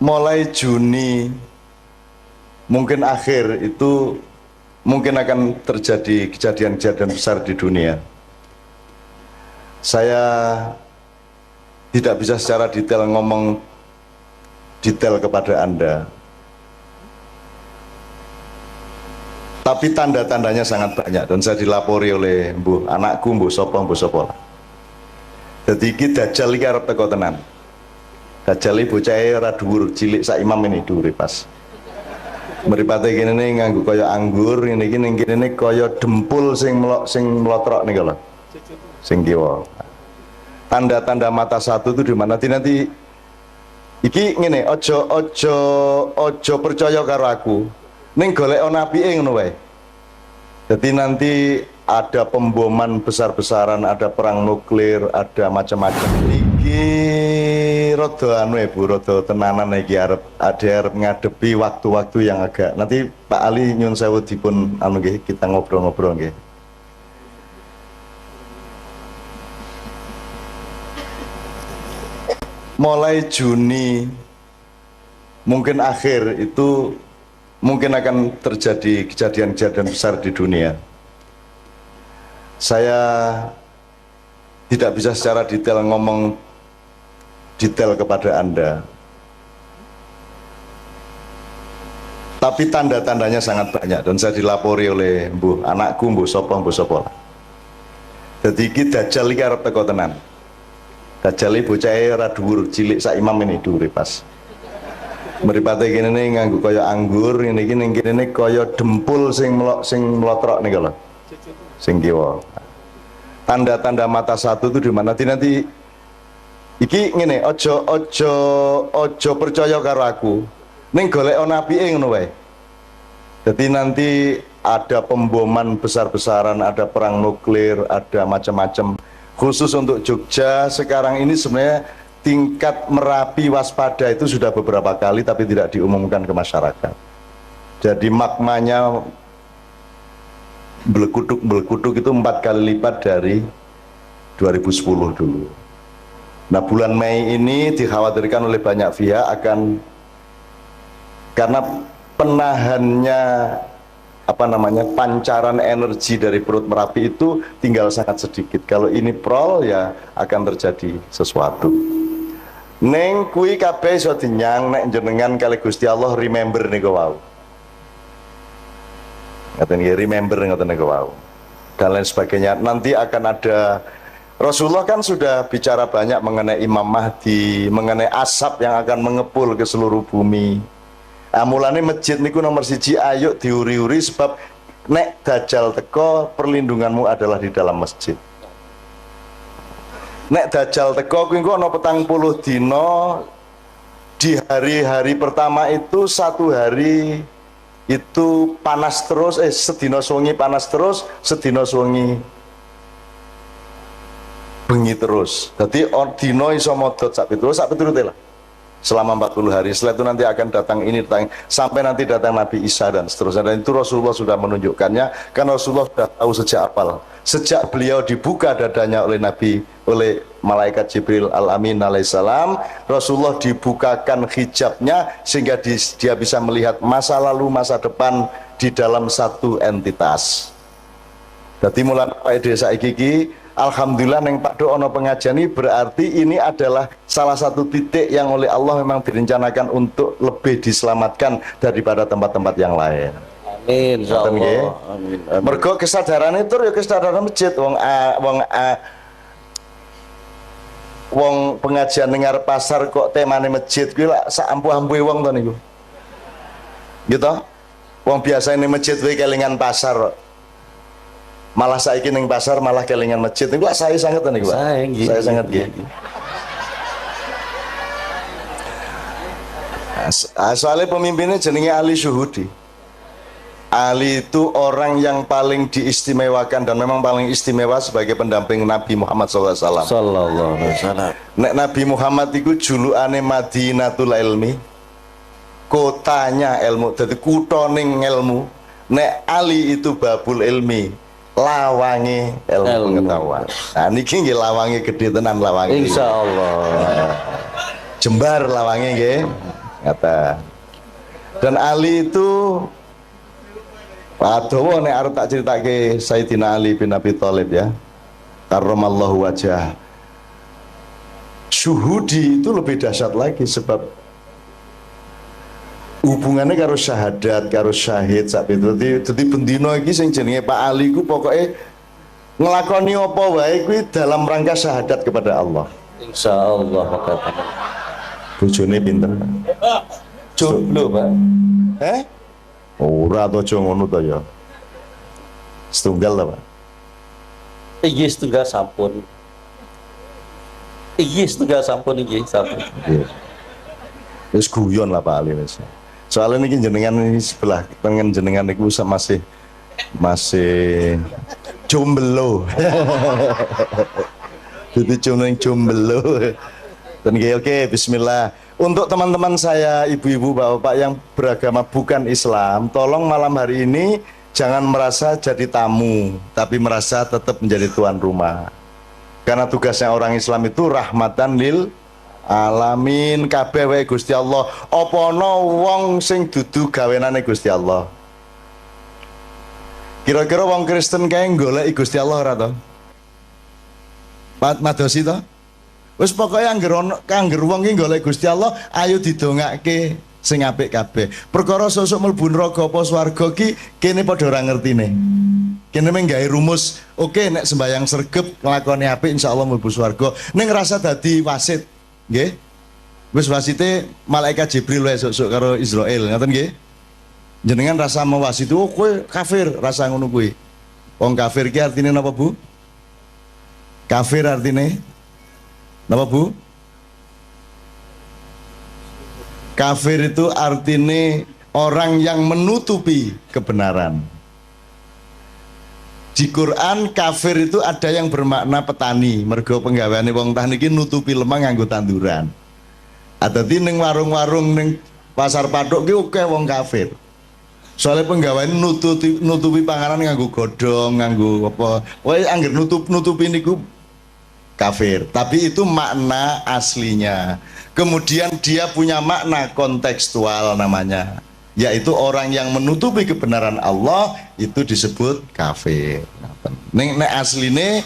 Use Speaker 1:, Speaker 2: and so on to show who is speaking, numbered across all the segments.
Speaker 1: mulai Juni mungkin akhir itu mungkin akan terjadi kejadian-kejadian besar di dunia. Saya tidak bisa secara detail ngomong detail kepada Anda, tapi tanda-tandanya sangat banyak dan saya dilapori oleh anakku, mbuh sopo. Jadi iki Dajjal iki arep teko tenan. Dajjal iki bocahe ora dhuwur, cilik sak imam ini dhuwure pas. Mripate kene nganggo kaya anggur, ngene iki ning kene kaya dempul sing mlotrok niku lho. Sing kiwa. Tanda-tanda mata satu itu di mana? Nanti iki ngene, ojo percaya karo aku. Ning golek napike ngono wae. Jadi nanti ada pemboman besar-besaran, ada perang nuklir, ada macam-macam. Iki rada anu ya Bu, rada tenanan iki arep ngadepi waktu-waktu yang agak. Nanti Pak Ali nyun sewu dipun anu nggih, kita ngobrol-ngobrol nggih. Mulai Juni mungkin akhir itu mungkin akan terjadi kejadian-kejadian besar di dunia. Saya tidak bisa secara detail ngomong detail kepada Anda, tapi tanda-tandanya sangat banyak dan saya dilapori oleh anakku, mbuh sopo. Jadi iki Dajjal iki arep teko tenan. Dajjal iki bocahe ora dhuwur, cilik sak imam ini dhuwure pas. Mripate kene nganggo kaya anggur, ngene iki ning kene kaya dempul sing mlotrok niku lho. Sing kiwa. Tanda-tanda mata satu itu di mana? Nanti iki ngene, ojo percaya karo aku. Ning golek napike ngono wae. Jadi nanti ada pemboman besar-besaran, ada perang nuklir, ada macam-macam. Khusus untuk Jogja sekarang ini sebenarnya tingkat Merapi waspada itu sudah beberapa kali tapi tidak diumumkan ke masyarakat. Jadi magmanya belekutuk itu 4 kali lipat dari 2010 dulu. Nah bulan Mei ini dikhawatirkan oleh banyak pihak akan, karena penahannya pancaran energi dari perut Merapi itu tinggal sangat sedikit. Kalau ini prol ya akan terjadi sesuatu. Neng kui kabeh iso dinyang nek jenengan kali Gusti Allah remember niku wau. Ngaten nggih, remember ngaten niku wau. Dan lain sebagainya. Nanti akan ada, Rasulullah kan sudah bicara banyak mengenai Imam Mahdi, mengenai asap yang akan mengepul ke seluruh bumi. Mulane masjid niku nomor 1, ayo diuri-uri sebab nek Dajjal teko perlindunganmu adalah di dalam masjid. Nek Dajjal teko kuwi engko ana 40 dina, di hari-hari pertama itu 1 hari itu panas terus, sedina suwengi panas terus, sedina suwengi bengi terus. Dadi dina iso modot sak piturute lah. Selama 40 hari. Setelah itu nanti akan datang ini, sampai nanti datang Nabi Isa dan seterusnya. Dan itu Rasulullah sudah menunjukkannya, karena Rasulullah sudah tahu sejak awal. Sejak beliau dibuka dadanya oleh malaikat Jibril Al-Amin alaihissalam, Rasulullah dibukakan hijabnya sehingga dia bisa melihat masa lalu, masa depan di dalam satu entitas. Jadi mulai desa iki, alhamdulillah neng Pak Do ono pengajian ini, berarti ini adalah salah satu titik yang oleh Allah memang direncanakan untuk lebih diselamatkan daripada tempat-tempat yang lain.
Speaker 2: Amin, insyaallah. Amin.
Speaker 1: Mergo kesadaran itu ya kesadaran masjid. Wong pengajian dengar pasar kok temane masjid kuwi lak sak ampuh-ampuhe wong to niku. Gitu. Wong biasa ini masjid kuwi kelingan pasar. Malah saiki ning pasar malah kelingan masjid. Niku saya sangat niku, Pak. Saya sangat nggih. Soalnya pemimpinnya jenenge Ali Syuhudi. Ali itu orang yang paling diistimewakan dan memang paling istimewa sebagai pendamping Nabi Muhammad SAW.
Speaker 2: Sallallahu alaihi wasallam.
Speaker 1: Nek Nabi Muhammad itu julukane Madinatul Ilmi, kotanya ilmu, jadi kutoning ilmu. Nek Ali itu babul ilmi, lawangi ilmu pengetahuan. Nah niki nggih lawangi gede tenan lawangi.
Speaker 2: Insyaallah.
Speaker 1: Jembar lawangi nggih. Ngata. Dan Ali itu adowo nek arep tak critake Sayyidina Ali bin Abi Thalib ya. Karramallahu wajah. Syuhudi itu lebih dahsyat lagi sebab hubungannya karo syahadat, karo syahid sak itu. Dadi bendina iki sing jenenge Pak Ali ku pokoke ngelakoni apa wae kuwi dalam rangka syahadat kepada Allah.
Speaker 2: Insyaallah makata.
Speaker 1: Bojone pinter.
Speaker 2: Jomblo, Pak.
Speaker 1: Ora to aja ngono to ya. Setunggal ta, Pak?
Speaker 2: Iya setunggal sampun. Iya setunggal sampun iki sampun.
Speaker 1: Iya. Wis guyon lah Pak Ali wis. Soalnya niki jenengan ini sebelah tengen jenengan niku masih jomblo. Jadi cuma jomblo. Dan oke, bismillah. Untuk teman-teman saya, ibu-ibu, bapak-bapak yang beragama bukan Islam, tolong malam hari ini jangan merasa jadi tamu, tapi merasa tetap menjadi tuan rumah. Karena tugasnya orang Islam itu rahmatan lil alamin, kabeh wae Gusti Allah. Apa ana wong sing dudu gawenane Gusti Allah? Kira-kira wong Kristen kae golek Gusti Allah ora to? Madosi to? Wis pokoke angger wong ki golek Gusti Allah, ayo didongake sing apik kabeh. Perkara sosok mlebu neraka apa swarga ki kene padha ora ngertine. Kene mung gawe rumus, oke nek sembayang sregep nglakoni apik insyaallah mlebu swarga. Ning ngrasa dadi wasit, nggih. Wis wasite malaikat Jibril wae sok-sok karo Israil, ngoten nggih. Jenengan rasa mewasit, oh kowe kafir, rasa ngono kuwi. Wong kafir ki artine napa, Bu? Kafir artine napa, Bu? Kafir itu artinya orang yang menutupi kebenaran. Di Quran kafir itu ada yang bermakna petani, mergo penggaweane wong tani iki nutupi lemah nganggo tanduran. Adati ning warung-warung ning pasar patok ki akeh wong kafir. Soalnya penggaweane nutupi panganan nganggo godhong, nganggo apa. Wae angger nutupi niku kafir, tapi itu makna aslinya. Kemudian dia punya makna kontekstual namanya, yaitu orang yang menutupi kebenaran Allah itu disebut kafir. Nek asline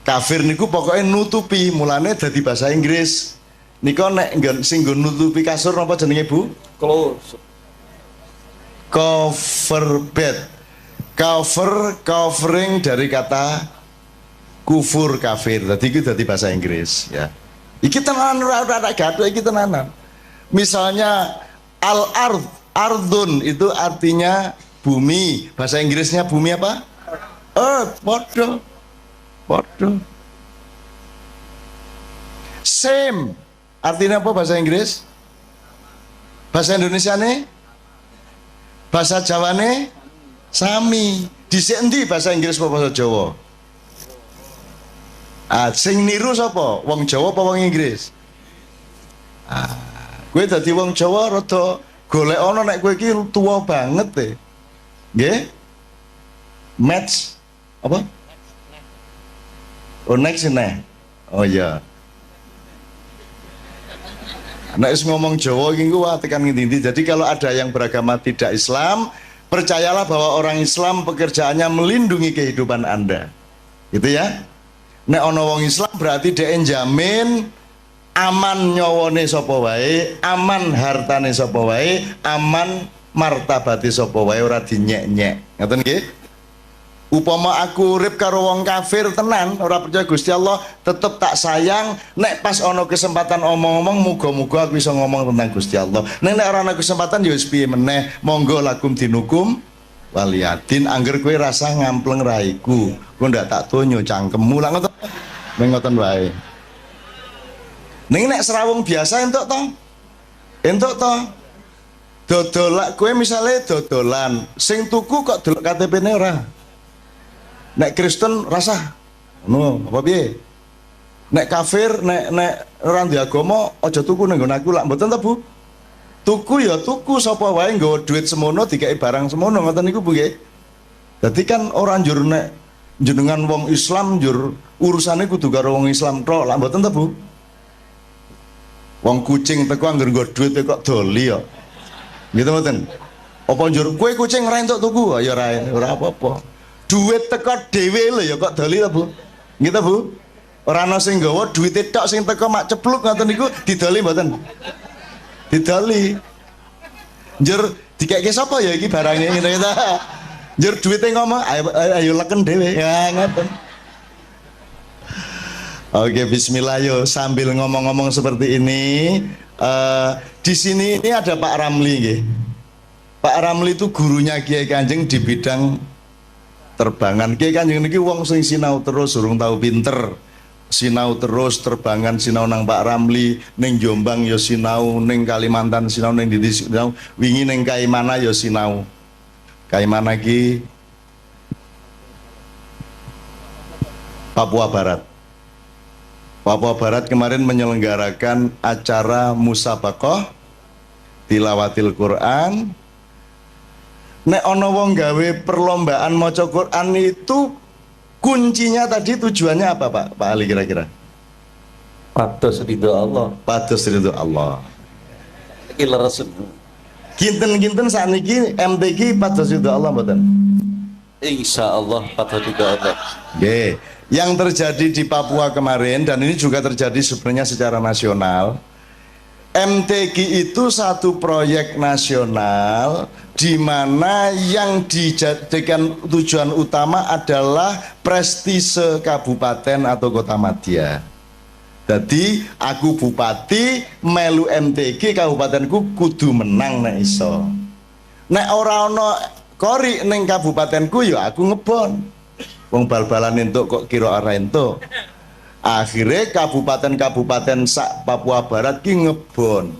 Speaker 1: kafir niku pokoknya nutupi, mulane dadi bahasa Inggris. Niko nek sing nggo nutupi kasur napa jenenge, Bu? Cover bed. Covering dari kata kufur kafir. Tadi itu dari bahasa Inggris ya. Iki tenanan ora gaduh iki tenanan. Misalnya ardun itu artinya bumi. Bahasa Inggrisnya bumi apa? Earth, podo. Same. Artinya apa bahasa Inggris? Bahasa Indonesia nih? Bahasa Jawa nih? Sami. Dhisik endi bahasa Inggris apa bahasa Jawa? Sing niru sapa? Wong Jawa apa wong Inggris? Kowe dadi wong Jawa rada golek ana nek kowe iki tuwa banget e. Nggih? Match apa? Oh next neh. Oh iya. Nek wis ngomong Jawa iki ku tekan ngendi-endi. Jadi kalau ada yang beragama tidak Islam, percayalah bahwa orang Islam pekerjaannya melindungi kehidupan Anda. Gitu ya? Nek ana wong Islam berarti dhek njamin aman nyawane sapa wae, aman hartane sapa wae, aman martabate sapa wae, ora dinyek-nyek. Ngoten nggih? Upama aku urip karo wong kafir tenan, ora percaya Gusti Allah, tetep tak sayang. Nek pas ana kesempatan omong-omong, muga-muga aku bisa ngomong tentang Gusti Allah. Nek ora ana kesempatan ya wis piye meneh, monggo lakum dinukum waliyadin. Angger kowe rasa ngampleng raiku, kowe ndak tak tonyo cangkemmu lah ngoten. Ngoten wae. Ning nek serawung biasa entuk to? Entuk to? Dodolak kowe misale dodolan, sing tuku kok delok KTP-ne ora. Nek Kristen rasa ngono, apa piye? Nek kafir, nek ora ndek agama aja tuku ning nggon aku lak mboten ta, Bu? Tuku ya tuku sapa wae nggawa duit semono dikai barang semono ngoten niku Bu nggih. Dadi kan ora njur nek jenengan wong Islam njur urusane kudu karo wong Islam tok lak mboten ta, Bu? Wong kucing teko anggar nggo duit kok doli ya. Gitu mboten. Apa njur kowe kucing ora entuk tuku? Ya ora apa-apa. Duit teko dhewe lho ya kok doli ta, Bu? Gitu, Bu? Ora ana sing nggawa duwite tok sing teko mak cepluk ngoten niku didoli mboten? Didoli. Njur dikeke sapa ya iki barange ngene ta? Njur duwite ngomong ayo leken dhewe. Ya ngoten. Oke, bismillah yo sambil ngomong-ngomong seperti ini di sini ini ada Pak Ramli nggih. Pak Ramli itu gurunya Kiai Kanjeng di bidang terbangan. Kiai Kanjeng niki wong sing sinau terus urung tahu pinter. Sinau terus terbangan sinau nang Pak Ramli, ning Jombang yo sinau, ning Kalimantan sinau, ning ndi sinau, wingi ning Kaimana yo sinau. Kaimana ki Papua Barat. Papua Barat kemarin menyelenggarakan acara musabaqah tilawatil Quran. Nek ono wong gawe perlombaan maca Quran itu kuncinya tadi tujuannya apa Pak Ali kira-kira?
Speaker 2: Pados ridho Allah.
Speaker 1: Pados ridho Allah.
Speaker 2: Iki leres.
Speaker 1: Kinten-kinten sakniki MTQ pados ridho Allah mboten?
Speaker 2: Insyaallah pados ridho Allah.
Speaker 1: Nggih. Yang terjadi di Papua kemarin dan ini juga terjadi sebenarnya secara nasional. MTQ itu satu proyek nasional di mana yang dijadikan tujuan utama adalah prestise kabupaten atau kota madya. Jadi aku bupati melu MTQ kabupatenku kudu menang nek iso. Nek ora ana kori ning kabupatenku ya aku ngebon. Wong bal-balan entuk kok kira ora entuk. Akhirnya kabupaten-kabupaten sak Papua Barat ki ngebon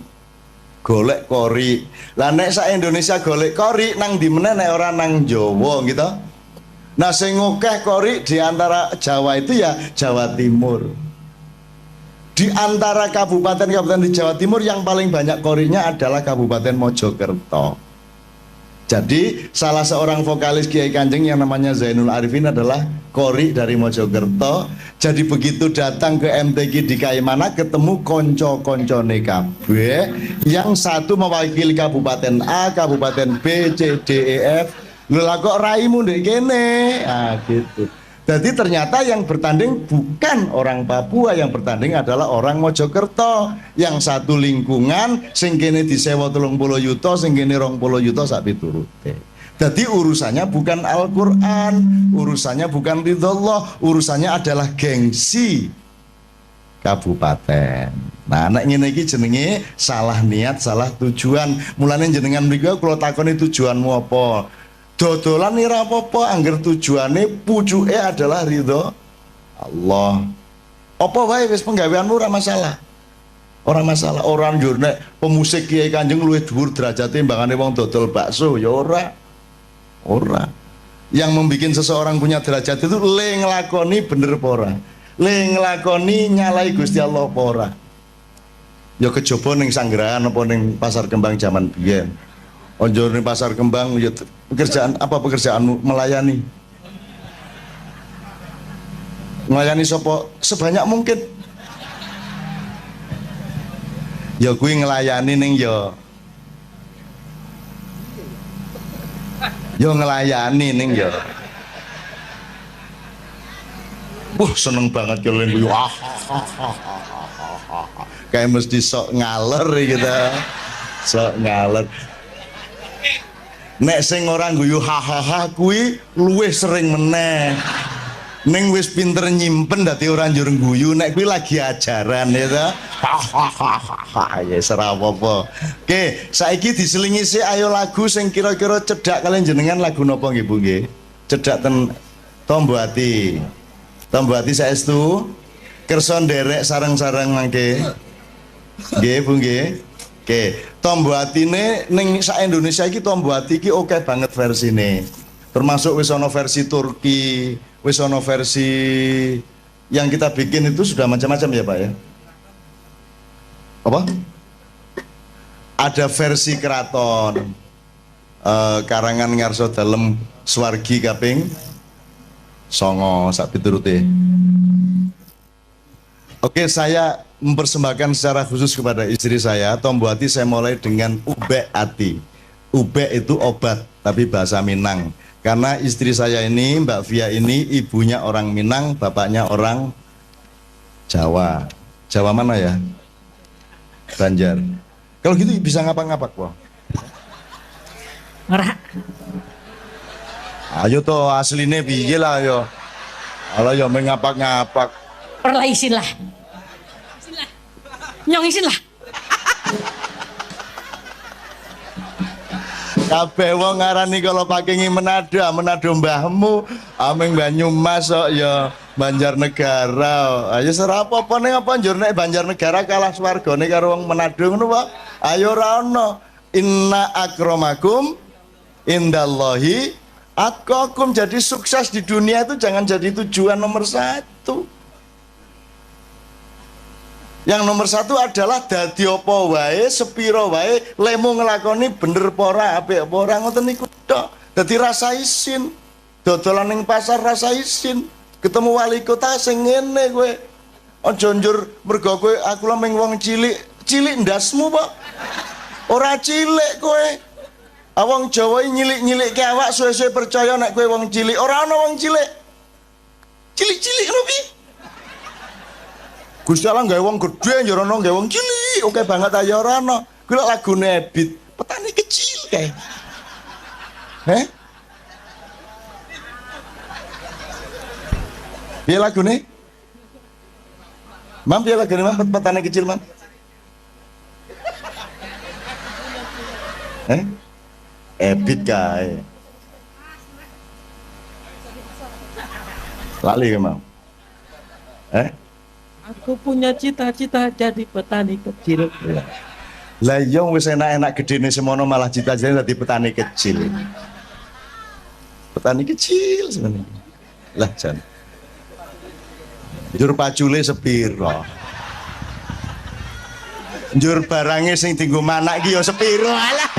Speaker 1: golek kori. Lah nek sak Indonesia golek kori nang di meneh nek ora nang Jawa gitu. Nah sing akeh kori di antara Jawa itu ya Jawa Timur. Di antara kabupaten-kabupaten di Jawa Timur yang paling banyak korinya adalah Kabupaten Mojokerto. Jadi salah seorang vokalis Kiai Kanjeng yang namanya Zainul Arifin adalah kori dari Mojokerto. Jadi begitu datang ke MTQ di Kaimana ketemu konco-koncone kabeh, yang satu mewakili Kabupaten A, Kabupaten B, C, D, E, F. Lho lah kok raimu ndek kene? Ah gitu. Jadi ternyata yang bertanding bukan orang Papua, yang bertanding adalah orang Mojokerto. Yang satu lingkungan, sing kene disewa 30 yuta, sing kene 20 yuta sak piturute. Jadi urusannya bukan Al-Quran, urusannya bukan ridhollah, urusannya adalah gengsi kabupaten. Nah, anak ngene iki jenenge salah niat, salah tujuan. Mulane jenengan mriku kula takoni tujuanmu apa? Dodolan ora apa-apa angger tujuane pucuke adalah ridho Allah. Apa wae wis penggaweanmu ora masalah. Ora masalah. Orang njur nek pemusik Kiai Kanjeng luwih dhuwur derajate timbangane wong dodol bakso ya ora. Ora. Yang membuat seseorang punya derajat itu le nglakoni bener apa ora. Le nglakoni nyalai Gusti Allah apa ora. Ya kejaba ning Sanggerahan apa ning Pasar Kembang zaman biyen. Onjor ning Pasar Kembang ya pekerjaan apa pekerjaanmu? Melayani. Melayani sapa sebanyak mungkin. Ya kuwi ngelayani ning ya ngelayani ning ya. Seneng banget kalau yang guyu. Kayak mesti sok ngaler gitu. Sok ngaler. Nek sing orang guyu hahaha kuwi luwih sering meneh. Ning wis pinter nyimpen dadi ora njur guyu, nek kuwi lagi ajaran ya ta. Hahaha ya ora apa-apa. Oke, saiki diselingi sih ayo lagu sing kira-kira cedhak kalian jenengan lagu napa nggih Bu nggih? Cedhak ten Tombo Ati. Tombo Ati saestu kersa nderek sareng-sareng mangke. Nggih Bu nggih. Oke, Tombo Atine ning sak Indonesia iki Tombo Ati iki oke banget versine. Termasuk wis ana versi Turki, wis ana versi yang kita bikin itu sudah macam-macam ya Pak ya. Apa? Ada versi keraton karangan ngarso dalem Swargi kaping 9 sak piturute. Oke, saya mempersembahkan secara khusus kepada istri saya, Tombo Hati saya mulai dengan Ube Ati. Ube itu obat, tapi bahasa Minang. Karena istri saya ini, Mbak Via ini, ibunya orang Minang, bapaknya orang Jawa. Jawa mana ya? Banjar. Kalau gitu bisa ngapak-ngapak, Wah.
Speaker 3: Ngerak.
Speaker 1: Ayo toh aslinya piye lah yo. Kalau yo mengapak-ngapak.
Speaker 3: Perlah isin lah. Nyong isin lah.
Speaker 1: Kabeh wong ngarani kalau pakai Manado mbahmu, ameng Banyumas kok ya Banjarnegara. Ayo serapo apa ning apa njur nek Banjarnegara kalah swargane karo wong Manado ngono wae. Ayo ora ono. Inna akramakum indallahi atqakum. Jadi sukses di dunia itu jangan jadi tujuan nomor satu. Yang nomor satu adalah dadi apa wae, sepiro wae, lemu ngelakoni bener pora, apik pora, ngoten niku tok. Dadi rasa isin, dodolan ning pasar rasa isin, ketemu wali kota sing ngene kowe. Aja njur mergo kowe aku lemeng wong cilik, cilik ndasmu kok. Ora cilik kowe. Awang Jawa nyilik-nyilikke awak suwe-suwe percaya nek kowe wong cilik, ora ana wong cilik. Cilik-cilik ngono piye? Gusti Allah gawe wong gedhe ya ora gawe wong cilik, oke banget aja ora ana. Kuwi lagune Ebit, petani kecil kae. Piye lagune? Mam piye lagune Mam petani kecil Mam? Ebit kae. Lali ke Mam?
Speaker 3: Aku punya cita-cita jadi petani kecil.
Speaker 1: Lah iya wis enak-enak gedene semono malah cita-citane dadi petani kecil. Petani kecil sebenarnya. Lah jan. Njur pacule sepiro? Njur barange sing dienggo manak iki ya sepiro? Alah.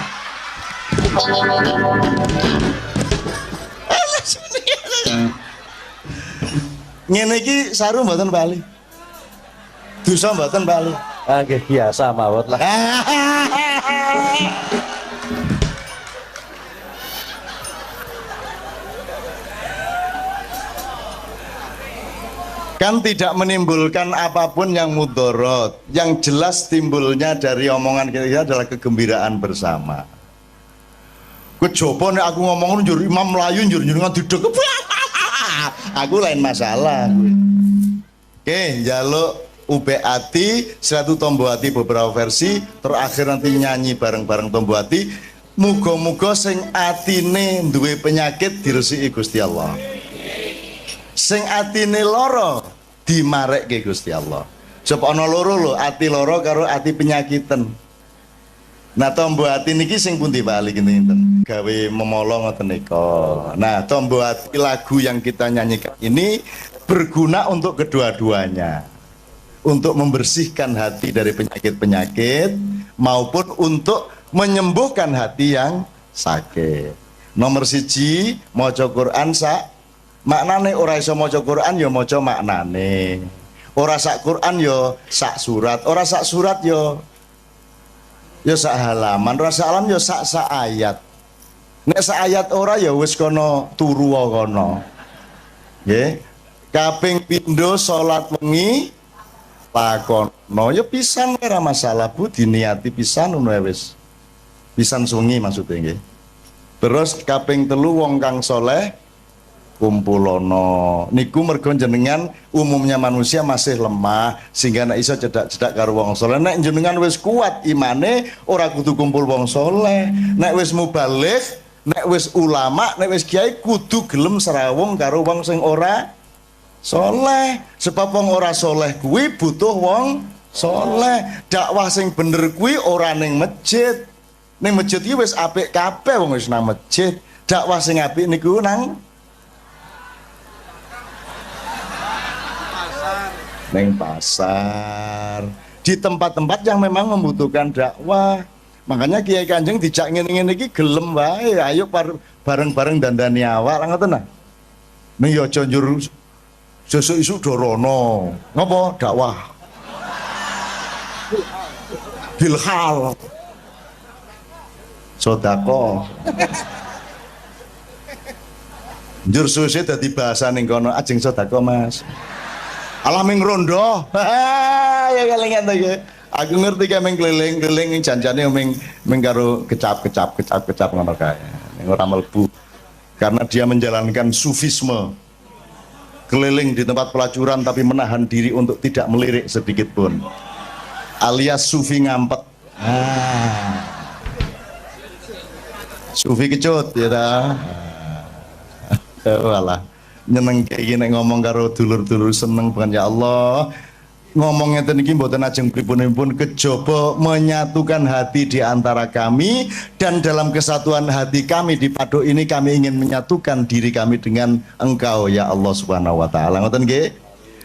Speaker 1: Alah sebenarnya. Ngene iki saru mboten bali. Dosa mboten bali.
Speaker 2: Nggih biasa mawon lah.
Speaker 1: Kan tidak menimbulkan apapun yang mudorot. Yang jelas timbulnya dari omongan kita adalah kegembiraan bersama. Kejopo nek aku ngomong njur imam melayu njur ngaduduk. Aku lain masalah. Oke, njaluk Ube Ati, satu Tombo Hati beberapa versi, terakhir nanti nyanyi bareng-bareng Tombo Hati. Muga-muga sing atine duwe penyakit diresiki Gusti Allah. Sing atine loro dimarekke Gusti Allah. Sebab ana loro lho, ati loro karo ati penyakiten. Nah, Tombo Hati niki sing pundi Pak Ali kinten gawe memolo ngoten nika. Nah, Tombo Hati lagu yang kita nyanyikan ini berguna untuk kedua-duanya. Untuk membersihkan hati dari penyakit-penyakit maupun untuk menyembuhkan hati yang sakit. Nomor siji, maca Quran sak maknane, ora iso maca Quran ya maca maknane. Ora sak Quran ya sak surat, ora sak surat ya sak halaman, ora sak halaman ya sak ayat. Nek sak ayat ora ya wis kono turu kono. Nggih. Kaping pindho salat wengi lakono ya pisan ora masalah Bu, diniati pisan ngono wis. Pisan sungi maksudnya nggih. Terus kaping telu wong kang soleh kumpulono. Niku mergo jenengan umumnya manusia masih lemah sehingga nek iso cedak-cedak karo wong soleh. Nek jenengan wis kuat imane ora kudu kumpul wong soleh. Nek wis mubaligh, nek wis ulama, nek wis kiai kudu gelem serawung karo wong sing ora soleh. Sebab wong ora soleh kuwi butuh wong soleh. Dakwah sing bener kuwi ora ning masjid. Ning masjid iki wis apik kabeh wong wis nang masjid. Dakwah sing apik niku nang pasar. Di tempat-tempat yang memang membutuhkan dakwah. Makanya Kiai Kanjeng dijak ngene-ngene iki gelem wae. Ayo bareng-bareng dandani awak ngoten nah. Ning yo aja njur sesuk isuk dorono. Ngopo? Dakwah. bilhal sodako njur susi dadi bahasa ning kono ajeng sodako mas alah ming rondo ya kelingan to ya aku ngerti ka ming keliling janjane ming karo kecap ngono kae ning ora mlebu karena dia menjalankan sufisme keliling di tempat pelacuran tapi menahan diri untuk tidak melirik sedikit pun alias sufi ngampet sufi kecut ya ta walah nyeneng kayak gini ngomong karo dulur-dulur seneng bukan ya Allah ngomongnya tadi mboten ajeng pripun kejaba menyatukan hati di antara kami dan dalam kesatuan hati kami di Paduk ini kami ingin menyatukan diri kami dengan Engkau ya Allah Subhanahu wa taala. Ngoten nggih.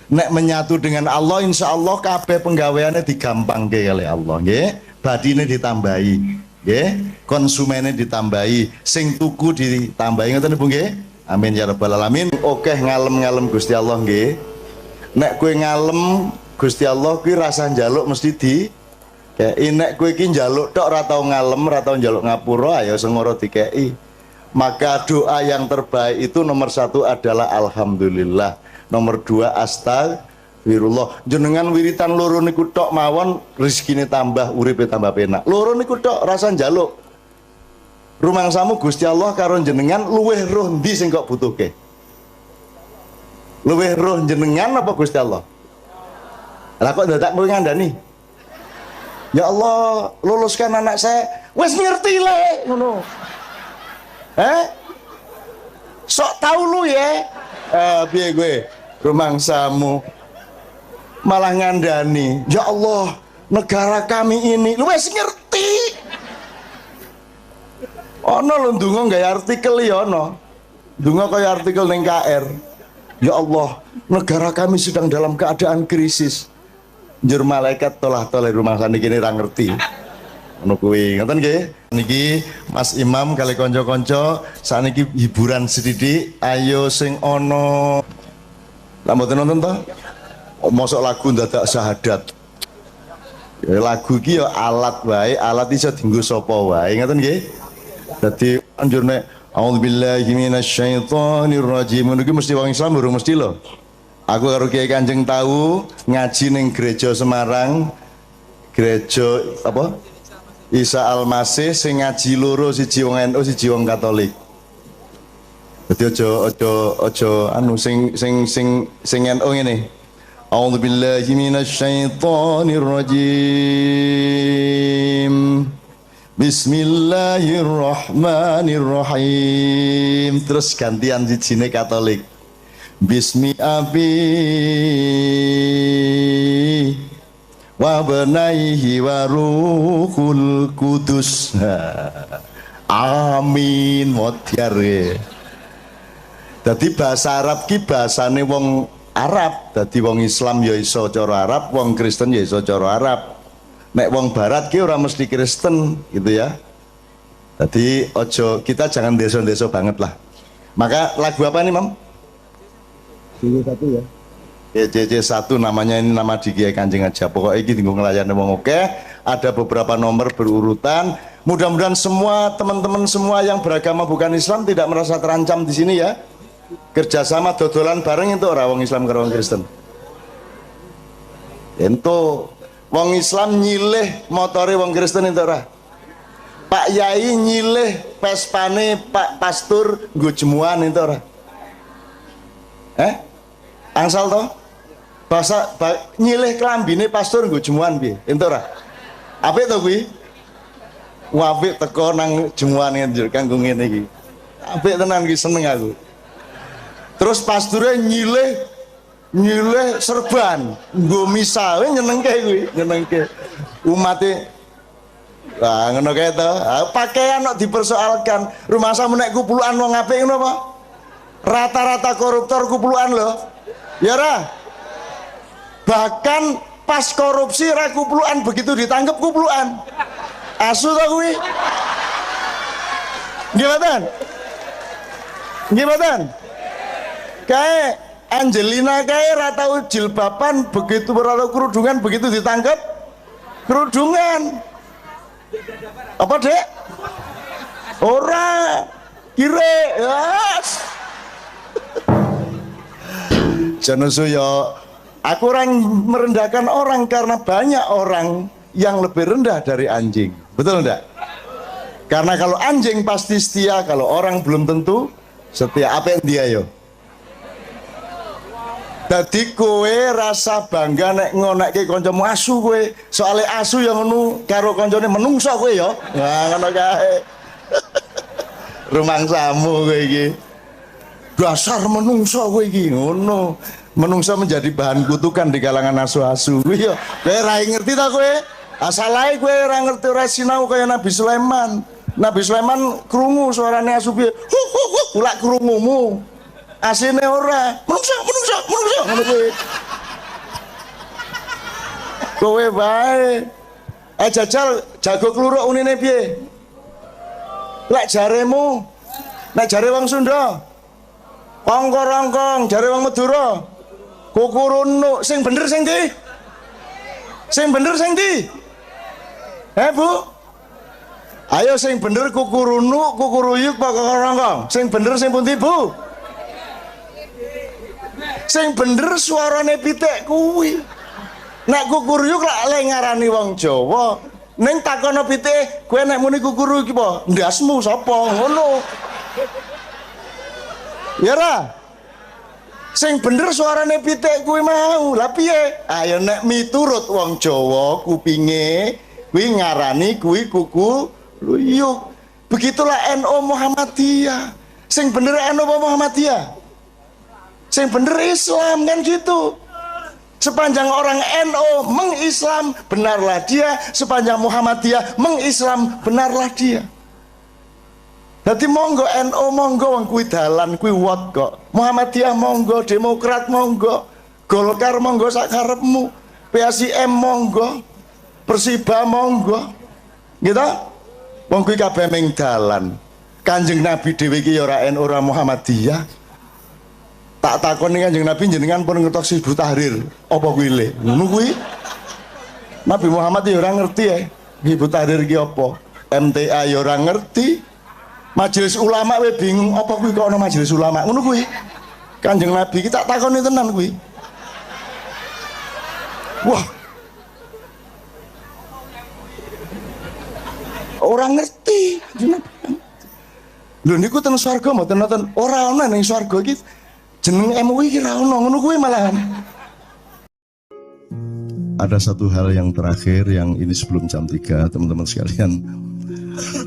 Speaker 1: Nek menyatu dengan Allah insya Allah kabeh penggaweane digampangke oleh Allah nggih. Badine ditambahi nggih, konsumennya ditambahi, sing tuku ditambahi ngoten Bu nggih. Amin ya rabbal alamin. Oke ngalem-ngalem Gusti Allah nggih. Nek kowe ngalem Gusti Allah kuwi rasa njaluk mesti di kayak nek kowe iki njaluk tok ora tau ngalem ora tau njaluk ngapura ayo sengoro dikei. Maka doa yang terbaik itu nomor 1 adalah alhamdulillah, nomor 2 astagfirullah. Jenengan wiritan loro niku tok mawon rezekine tambah, uripe tambah penak. Loro niku tok rasa njaluk. Rumangsamu Gusti Allah karo jenengan luweh roh ndi sing kok butuhke? Luweh roh jenengan apa Gusti Allah? Lah kok dadak kowe ngandani? Ya Allah, luluskan anak saya. Wes ngerti le ngono. Sok tahu lu ya. Piye gue? Rumangsamu malah ngandani. Ya Allah, negara kami ini lu wes ngerti. Ono lho ndonga gawe artikel ya ono. Ndonga kaya artikel ning KR. Ya Allah, negara kami sedang dalam keadaan krisis. Njur malaikat tolah-tolah rumah saniki kene ra ngerti. Ngono kuwi, ngoten nggih. Niki Mas Imam kali kanca-kanca saniki hiburan sithik, ayo sing ana. Lah mboten nonton to? Mosok lagu dadak syahadat. Ya lagu iki ya alat wae, alat iso dienggo sapa wae, ngoten nggih. Dadi anjur nek a'udzubillahi minasyaitonir rajim niku mesti wong Islam urung mesti lho. Aku karo Kiai Kanjeng tahu ngaji ning gereja Semarang, gereja apa? Isa Al-Masih sing ngaji loro siji wong NU siji wong Katolik. Dadi aja anu sing NU ngene. A'udzubillahi minasyaitonir rajim. Bismillahirrahmanirrahim. Terus gantian sijine Katolik. Bismi abi wa benaihi wa ruhul kudus. Amin modyar. Dadi bahasa Arab ki bahasane wong Arab, dadi wong Islam ya iso cara Arab, wong Kristen ya iso cara Arab. Nek wong Barat ki ora mesti Kristen gitu ya. Jadi ojo kita jangan deso-deso banget lah. Maka lagu apa nih Mam? CC1 ya. CC1 namanya, ini nama di Kiai Kanjeng aja. Pokoknya ini tinggal ngelayan wong oke. Ada beberapa nomor berurutan. Mudah-mudahan semua teman-teman semua yang beragama bukan Islam tidak merasa terancam di sini ya. Kerjasama dodolan bareng itu orang wong Islam karo wong Kristen. Ento wong Islam nyilih motore wong Kristen itu ora. Pak Yai nyilih pespane Pak Pastur nggo jemuan itu ora. Angsal to? Nyilih klambine pastur nggo jemuan piye? Ento ora. Apik to kuwi? Apik teko nang jemuan njur kanggo ngene iki. Apik tenan iki seneng aku. Terus pasture nyilih serban nggo misa nyenengke kuwi, nyenengke umate. Lah ngono kae to. Pakaian kok dipersoalkan. Rumahsamu nek kupulukan wong apik ngono apa? Rata-rata koruptor kupulukan lho. Ya ora? Bahkan pas korupsi ra kupulukan, begitu ditangkep kupulukan. Asu to kuwi. Gimana? Gimana? Kayak Angelina kayak ratau jilbaban, begitu berlalu kerudungan, begitu ditangkap Kerudungan. Apa, Dek? Ora. Kire. Yes. Janoso ya, aku orang merendahkan orang karena banyak orang yang lebih rendah dari anjing. Betul enggak? Karena kalau anjing pasti setia, kalau orang belum tentu setia. Apa yang dia yo? Dadi kowe rasa bangga nek ngonekke kancamu asu kowe. Soale asu yang ngono karo kancane menungso kowe ya. Nah, ngono kae. Rumangsamu kowe iki. Dasar menungso kowe iki ngono. Menungso menjadi bahan kutukan di kalangan asu-asu. Kuwi ya, kowe ra ngerti ta kowe? Asalae kowe ora ngerti, ora sinau kaya Nabi Sulaiman. Nabi Sulaiman krungu suarane asu piye? Ulak krungumu. Asine ora. Menungso ngono kowe. Kowe bae. Jajal jago kluruk unine piye? Lek jaremu, nek jare wong Sunda, kongko-rongkong, jare wong Madura, kukurunuk, sing bener sing ndi? Sing bener sing ndi? Bu? Ayo sing bener kukurunuk, kukuruyuk, kongko-rongkong. Sing bener sing pundi, Bu? Sing bener suarane pitik kuwi. Nek kukuruyuk lek ngarani wong Jawa, ning takono pitik, kowe nek muni kukuru iki apa? Ndasmu sapa? Ngono. Ya ra? Sing bener suarane pitik kuwi mau. Lah piye? Ayo nek miturut wong Jawa kupinge kuwi ngarani kuwi kuku luyuk. Begitulah NU Muhammadiyah. Sing bener NU Muhammadiyah. Sing bener Islam kan gitu. Sepanjang orang NU mengislam, benarlah dia. Sepanjang Muhammadiyah mengislam, benarlah dia. Jadi monggo NU monggo wong kuwi dalan kuwi wot kok. Muhammadiyah monggo, Demokrat monggo, Golkar monggo sak karepmu, PSIM monggo, Persiba monggo. Gitu? Wong kuwi kabeh ming dalan. Kanjeng Nabi dhewe iki ya ora NU ora Muhammadiyah. Tak takoni Kanjeng Nabi jenengan pun ngertos Hizbut Tahrir apa kuwi le? Ngono kuwi. Nabi Muhammad ya ora ngerti ya. Hizbut Tahrir iki apa? MTA ya ora ngerti. Majelis ulama we bingung apa kuwi kok ana majelis ulama. Ngono kuwi. Kanjeng Nabi iki tak takoni tenan kuwi. Wah. Orang ngerti. Lho niku ten swarga mboten nonton ora ana ning swarga iki. Jeneng MUI kira ono ngono kuwi malahan. Ada satu hal yang terakhir yang ini sebelum jam 3 teman-teman sekalian.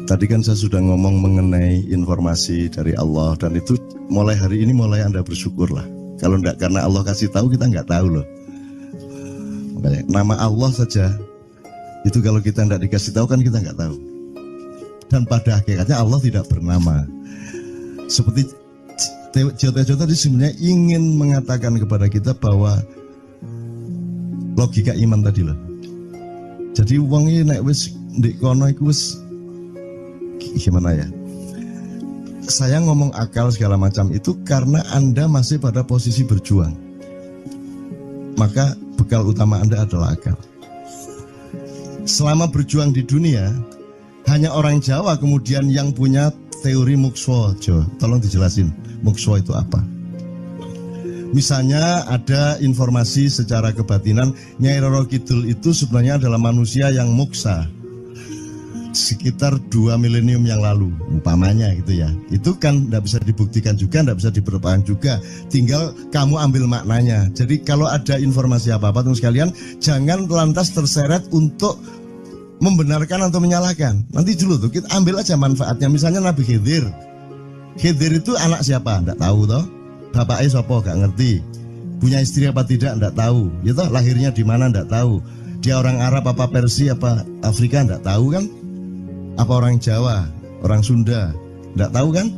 Speaker 1: Tadi kan saya sudah ngomong mengenai informasi dari Allah dan itu mulai hari ini mulai Anda bersyukurlah. Kalau enggak karena Allah kasih tahu kita enggak tahu loh. Makanya nama Allah saja itu kalau kita enggak dikasih tahu kan kita enggak tahu. Dan pada hakikatnya Allah tidak bernama. Seperti Jota-Jota tadi sebenarnya ingin mengatakan kepada kita bahwa logika iman tadi loh. Jadi wong iki nek wis ndek kono iku wis gimana ya? Saya ngomong akal segala macam itu karena Anda masih pada posisi berjuang. Maka bekal utama Anda adalah akal. Selama berjuang di dunia, hanya orang Jawa kemudian yang punya teori mukswa. Tolong dijelasin. Mukswa itu apa? Misalnya ada informasi secara kebatinan Nyai Roro Kidul itu sebenarnya adalah manusia yang muksa sekitar 2 milenium yang lalu umpamanya gitu ya. Itu kan tidak bisa dibuktikan juga, tidak bisa diperlukan juga, tinggal kamu ambil maknanya. Jadi kalau ada informasi apa-apa teman sekalian, jangan lantas terseret untuk membenarkan atau menyalahkan. Nanti dulu tuh kita ambil aja manfaatnya. Misalnya Nabi Khidir itu anak siapa? Enggak tahu toh. Bapaknya siapa? Enggak ngerti. Punya istri apa tidak? Enggak tahu. Ya toh, lahirnya di mana? Enggak tahu. Dia orang Arab apa Persia apa Afrika? Enggak tahu kan? Apa orang Jawa, orang Sunda? Enggak tahu kan?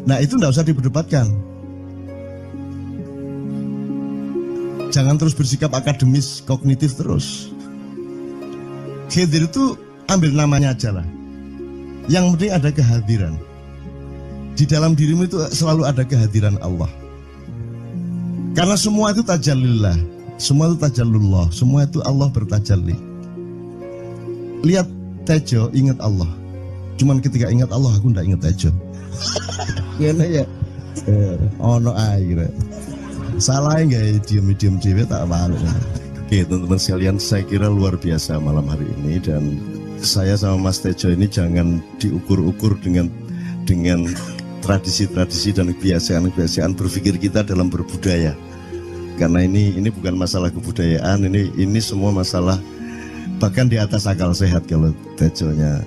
Speaker 1: Nah, itu enggak usah diperdebatkan. Jangan terus bersikap akademis, kognitif terus. Khidir itu ambil namanya aja lah. Yang penting ada kehadiran. Di dalam dirimu itu selalu ada kehadiran Allah. Karena semua itu tajallillah, semua itu tajallullah, semua itu Allah bertajalli.
Speaker 4: lihat Tejo ingat Allah. Cuman ketika ingat Allah aku ndak ingat Tejo. Gimana ya? Ono ae. Salah nggak diem cewek tak malu. Oke teman-teman sekalian, saya kira luar biasa malam hari ini, dan saya sama Mas Tejo ini jangan diukur-ukur dengan tradisi-tradisi dan kebiasaan-kebiasaan berpikir kita dalam berbudaya. Karena ini bukan masalah kebudayaan, ini semua masalah bahkan di atas akal sehat kalau Tejonya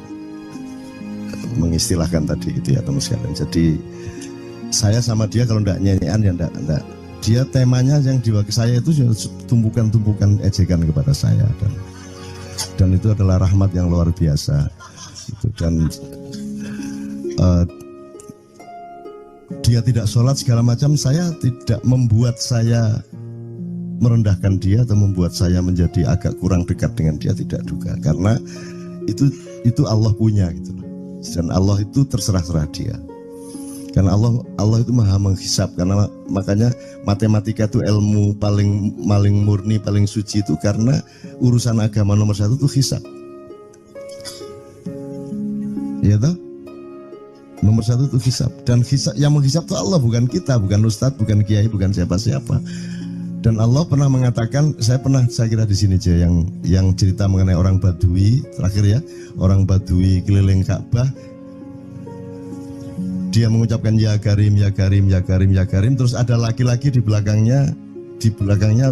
Speaker 4: mengistilahkan tadi itu ya teman sekalian. Jadi saya sama dia kalau ndak nyanyian ya ndak. Dia temanya yang diwakili saya itu tumpukan-tumpukan ejekan kepada saya, dan itu adalah rahmat yang luar biasa. Dan dia tidak sholat segala macam, saya tidak membuat saya merendahkan dia atau membuat saya menjadi agak kurang dekat dengan dia, tidak juga, karena itu Allah punya gitu loh. Dan Allah itu terserah-serah dia. Karena Allah itu maha menghisap, karena makanya matematika itu ilmu paling murni, paling suci itu karena urusan agama nomor satu itu hisap. Ya toh? Nomor satu itu hisap, dan hisap, yang menghisap itu Allah, bukan kita, bukan ustadz, bukan kiai, bukan siapa-siapa. Dan Allah pernah mengatakan, saya kira di sini aja yang cerita mengenai orang Badui terakhir ya, orang Badui keliling Ka'bah. Dia mengucapkan ya Karim, ya Karim, ya Karim, ya Karim. Terus ada laki-laki di belakangnya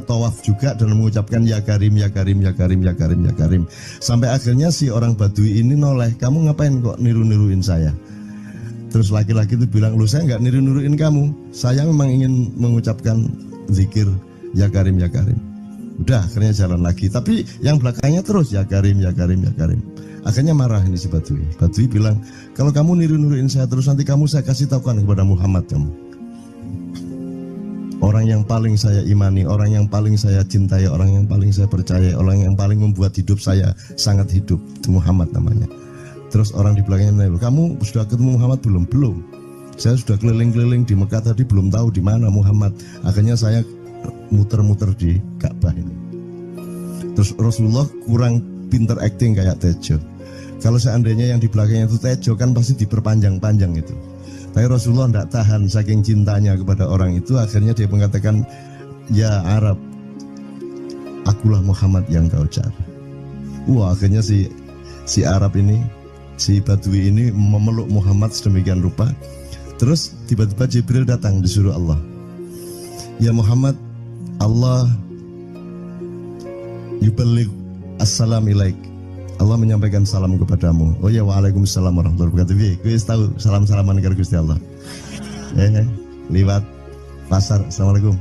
Speaker 4: tawaf juga dan mengucapkan ya Karim, ya Karim, ya Karim, ya Karim, ya Karim. Sampai akhirnya si orang Badui ini noleh, kamu ngapain kok niru-niruin saya? Terus laki-laki itu bilang, lu saya nggak niru-niruin kamu. Saya memang ingin mengucapkan zikir ya Karim, ya Karim. Udah akhirnya jalan lagi. Tapi yang belakangnya terus ya Karim, ya Karim, ya Karim. Akhirnya marah ini si Badui. Badui bilang, kalau kamu niru-niruin saya terus nanti saya kasih tahukan kepada Muhammad kamu. Orang yang paling saya imani, orang yang paling saya cintai, orang yang paling saya percaya, orang yang paling membuat hidup saya sangat hidup, itu Muhammad namanya. Terus orang di belakangnya nanya, kamu sudah ketemu Muhammad belum? Belum. Saya sudah keliling-keliling di Mekah tadi belum tahu di mana Muhammad. Akhirnya saya muter-muter di Ka'bah ini. Terus Rasulullah kurang pinter acting kayak Tejo. Kalau seandainya yang di belakangnya itu Tejo kan pasti diperpanjang-panjang itu. Tapi Rasulullah tidak tahan saking cintanya kepada orang itu, akhirnya dia mengatakan, ya Arab, akulah Muhammad yang kau cari. Wah, akhirnya si Arab ini, si Badui ini memeluk Muhammad sedemikian rupa. Terus tiba-tiba Jibril datang disuruh Allah. Ya Muhammad, Allah yuballigh assalam ilaik. Allah menyampaikan salam kepadamu. Oh ya, waalaikumsalam warahmatullahi wabarakatuh. Gue tahu salam-salaman karo Gusti Allah. Liwat pasar, assalamualaikum.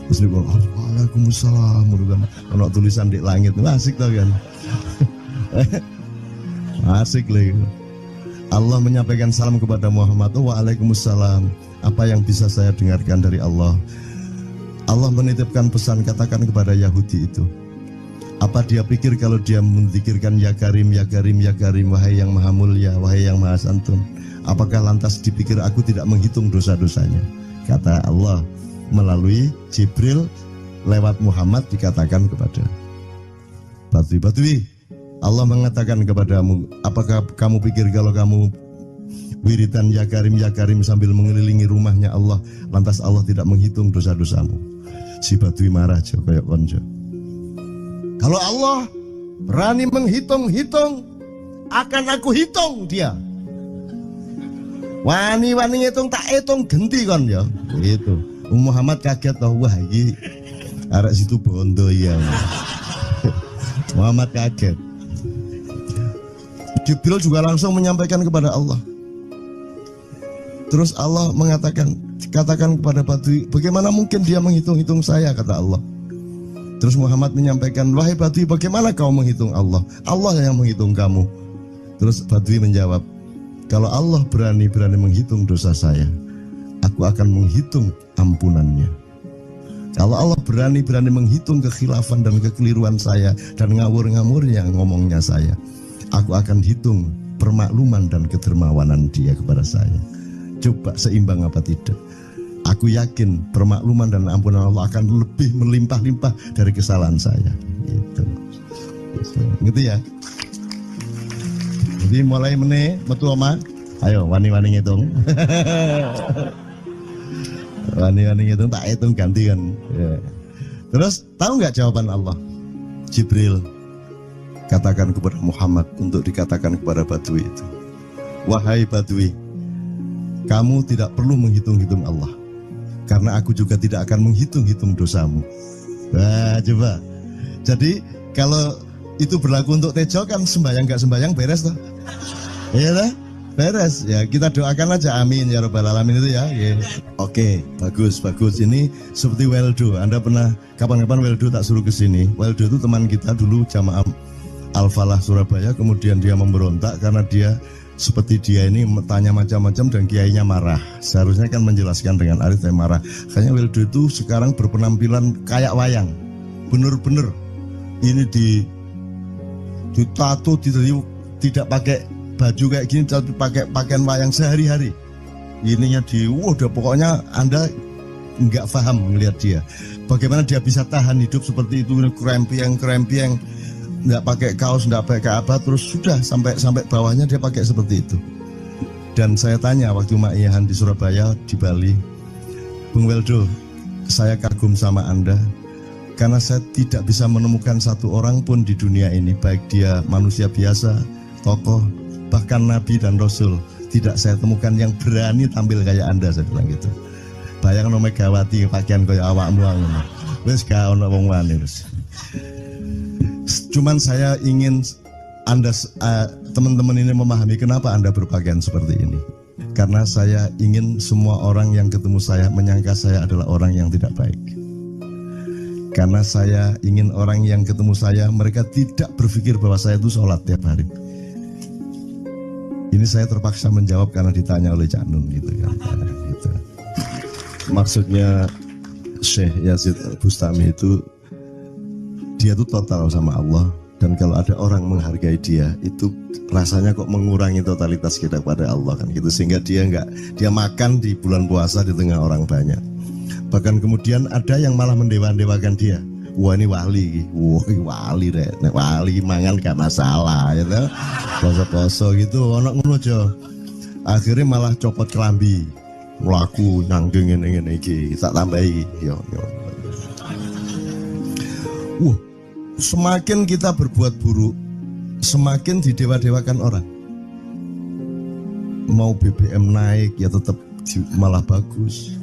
Speaker 4: Terus dia bilang, waalaikumsalam. Ono tulisan di langit, asik tau kan? Asik lagi. Allah menyampaikan salam kepada Muhammad. Oh, waalaikumsalam. Apa yang bisa saya dengarkan dari Allah? Allah menitipkan pesan, katakan kepada Yahudi itu. Apa dia pikir kalau dia menzikirkan ya Karim, ya Karim, ya Karim, wahai yang maha mulia, wahai yang maha santun, apakah lantas dipikir aku tidak menghitung dosa-dosanya? Kata Allah melalui Jibril lewat Muhammad dikatakan kepada Badui. Allah mengatakan kepadamu, apakah kamu pikir kalau kamu wiridan ya Karim sambil mengelilingi rumahnya Allah, lantas Allah tidak menghitung dosa-dosamu? Si Badui marah jo kayak konjo. Kalau Allah berani menghitung-hitung, akan aku hitung dia. Wani-wani hitung tak hitung genti kon ya. Gitu. Muhammad kaget toh, wah iki arek situ bondo ya. Muhammad kaget. Jibril juga langsung menyampaikan kepada Allah. Terus Allah mengatakan, katakan kepada Badui, bagaimana mungkin dia menghitung-hitung saya, kata Allah. Terus Muhammad menyampaikan, wahai Badui, bagaimana kau menghitung Allah? Allah yang menghitung kamu. Terus Badui menjawab, kalau Allah berani menghitung dosa saya, aku akan menghitung ampunannya. Kalau Allah berani menghitung kekhilafan dan kekeliruan saya dan ngawur-ngawurnya ngomongnya saya, aku akan hitung permakluman dan kedermawanan dia kepada saya. Coba seimbang apa tidak? Aku yakin permakluman dan ampunan Allah akan lebih melimpah-limpah dari kesalahan saya. Gitu. Gitu ya. Jadi mulai meneh metu oma. Ayo wani-wani ngitung. Wani-wani ngitung tak hitung ganti kan. Ya. Terus tahu nggak jawaban Allah? Jibril katakan kepada Muhammad untuk dikatakan kepada Badui itu. Wahai Badui, kamu tidak perlu menghitung-hitung Allah. Karena aku juga tidak akan menghitung-hitung dosamu. Wah, coba. Jadi kalau itu berlaku untuk Tejo kan sembahyang gak sembahyang beres toh? Iya toh? Beres. Ya kita doakan aja amin ya rabbal alamin itu ya. Yeah. Oke, bagus. Ini seperti Weldo. Anda pernah kapan-kapan Weldo tak suruh ke sini. Weldo itu teman kita dulu jamaah Al-Falah Surabaya, kemudian dia memberontak karena dia seperti dia ini tanya macam-macam dan kiainya marah. Seharusnya kan menjelaskan dengan arif tapi marah. Kayaknya Weldo itu sekarang berpenampilan kayak wayang. Bener-bener ini ditato, tidak pakai baju kayak gini, tapi pakai pakaian wayang sehari-hari. Ininya udah pokoknya Anda nggak paham melihat dia. Bagaimana dia bisa tahan hidup seperti itu, krempiang, nggak pakai kaos, nggak pakai apa, terus sudah sampai bawahnya dia pakai seperti itu. Dan saya tanya waktu Ma'iyahan di Surabaya, di Bali, Bung Weldo, saya kagum sama Anda karena saya tidak bisa menemukan satu orang pun di dunia ini, baik dia manusia biasa, tokoh, bahkan Nabi dan Rasul, tidak saya temukan yang berani tampil kayak Anda, saya bilang gitu. Bayang no Megawati pakaian kayak awakmu ngono. Wis gak ono wong wani wis. Cuman saya ingin Anda teman-teman ini memahami kenapa Anda berpakaian seperti ini. Karena saya ingin semua orang yang ketemu saya menyangka saya adalah orang yang tidak baik. Karena saya ingin orang yang ketemu saya mereka tidak berpikir bahwa saya itu sholat tiap hari. Ini saya terpaksa menjawab karena ditanya oleh Cak Nun gitu kan. Gitu. Maksudnya Syekh Yazid Bustami itu dia tuh total sama Allah, dan kalau ada orang menghargai dia itu rasanya kok mengurangi totalitas kita kepada Allah kan gitu, sehingga dia makan di bulan puasa di tengah orang banyak. Bahkan kemudian ada yang malah mendewa-dewakan dia. Wah ini wali, wali deh, nek wali mangan gak masalah, ya gitu. Poso-poso gitu, anak ngono aja. Akhirnya malah copot kelambi, melaku nyanggeng ngene iki, tak tambahi, yo. Semakin kita berbuat buruk, semakin didewa-dewakan orang. Mau BBM naik ya tetap malah bagus.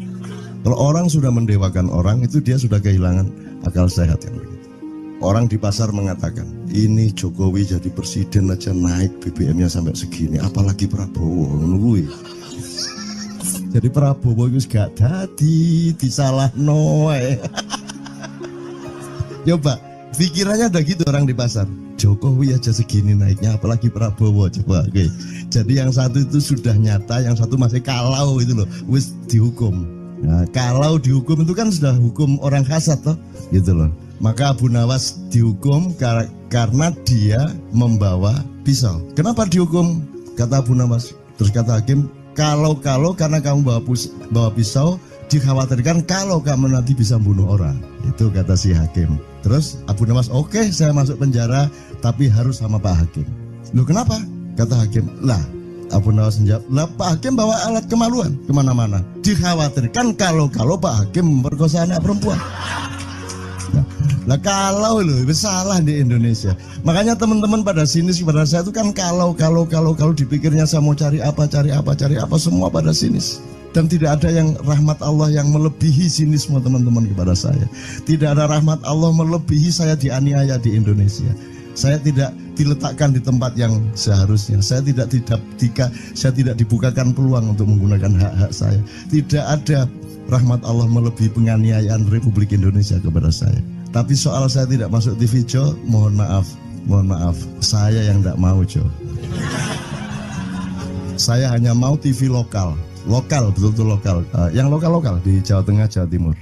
Speaker 4: Kalau orang sudah mendewakan orang itu dia sudah kehilangan akal sehat kan begitu. Orang di pasar mengatakan ini Jokowi jadi presiden aja naik BBM-nya sampai segini, apalagi Prabowo nungguin. Jadi Prabowo itu gak dadi disalahno. Coba pikirannya udah gitu orang di pasar. Jokowi aja segini naiknya, apalagi Prabowo, coba. Oke. Jadi yang satu itu sudah nyata, yang satu masih kalau itu loh, wis dihukum. Nah, kalau dihukum itu kan sudah hukum orang kasat toh, gitu loh. Maka Abu Nawas dihukum karena dia membawa pisau. Kenapa dihukum? Kata Abu Nawas. Terus kata hakim, kalau karena kamu bawa pisau, dikhawatirkan kalau kamu nanti bisa bunuh orang. Itu kata si hakim. Terus Abu Nawas, oke, saya masuk penjara, tapi harus sama Pak Hakim. Loh kenapa? Kata hakim, lah Abu Nawas menjawab, lah Pak Hakim bawa alat kemaluan kemana-mana. Dikhawatirkan kalau Pak Hakim memperkosa anak perempuan. Nah kalau loh, salah di Indonesia. Makanya teman-teman pada sinis pada saya itu kan kalau dipikirnya saya mau cari apa, semua pada sinis. Dan tidak ada yang rahmat Allah yang melebihi sinisme teman-teman kepada saya. Tidak ada rahmat Allah melebihi saya dianiaya di Indonesia. Saya tidak diletakkan di tempat yang seharusnya. Saya tidak dibukakan peluang untuk menggunakan hak-hak saya. Tidak ada rahmat Allah melebihi penganiayaan Republik Indonesia kepada saya. Tapi soal saya tidak masuk TV Jo, mohon maaf, saya yang tidak mau Jo. Saya hanya mau TV lokal, betul-betul lokal, yang lokal di Jawa Tengah, Jawa Timur.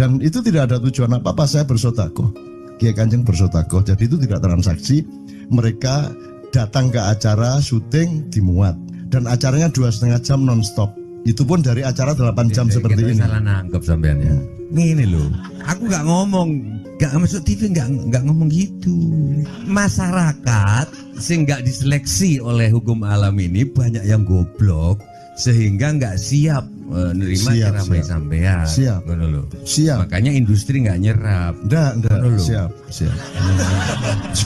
Speaker 4: Dan itu tidak ada tujuan apa-apa, saya bersodakoh. Kiai Kanjeng bersodakoh, jadi itu tidak transaksi. Mereka datang ke acara syuting dimuat, dan acaranya 2,5 jam non-stop. Itu pun dari acara 8 jam seperti ini.
Speaker 5: Salah nangkep sampean ya. Ngene lho, aku nggak ngomong, nggak masuk TV, nggak ngomong gitu. Masyarakat sing nggak diseleksi oleh hukum alam ini banyak yang goblok sehingga nggak siap nerima ceramah sampean.
Speaker 4: Siap.
Speaker 5: Ngono lho.
Speaker 4: Siap.
Speaker 5: Makanya industri nggak nyerap.
Speaker 4: Nggak. Siap.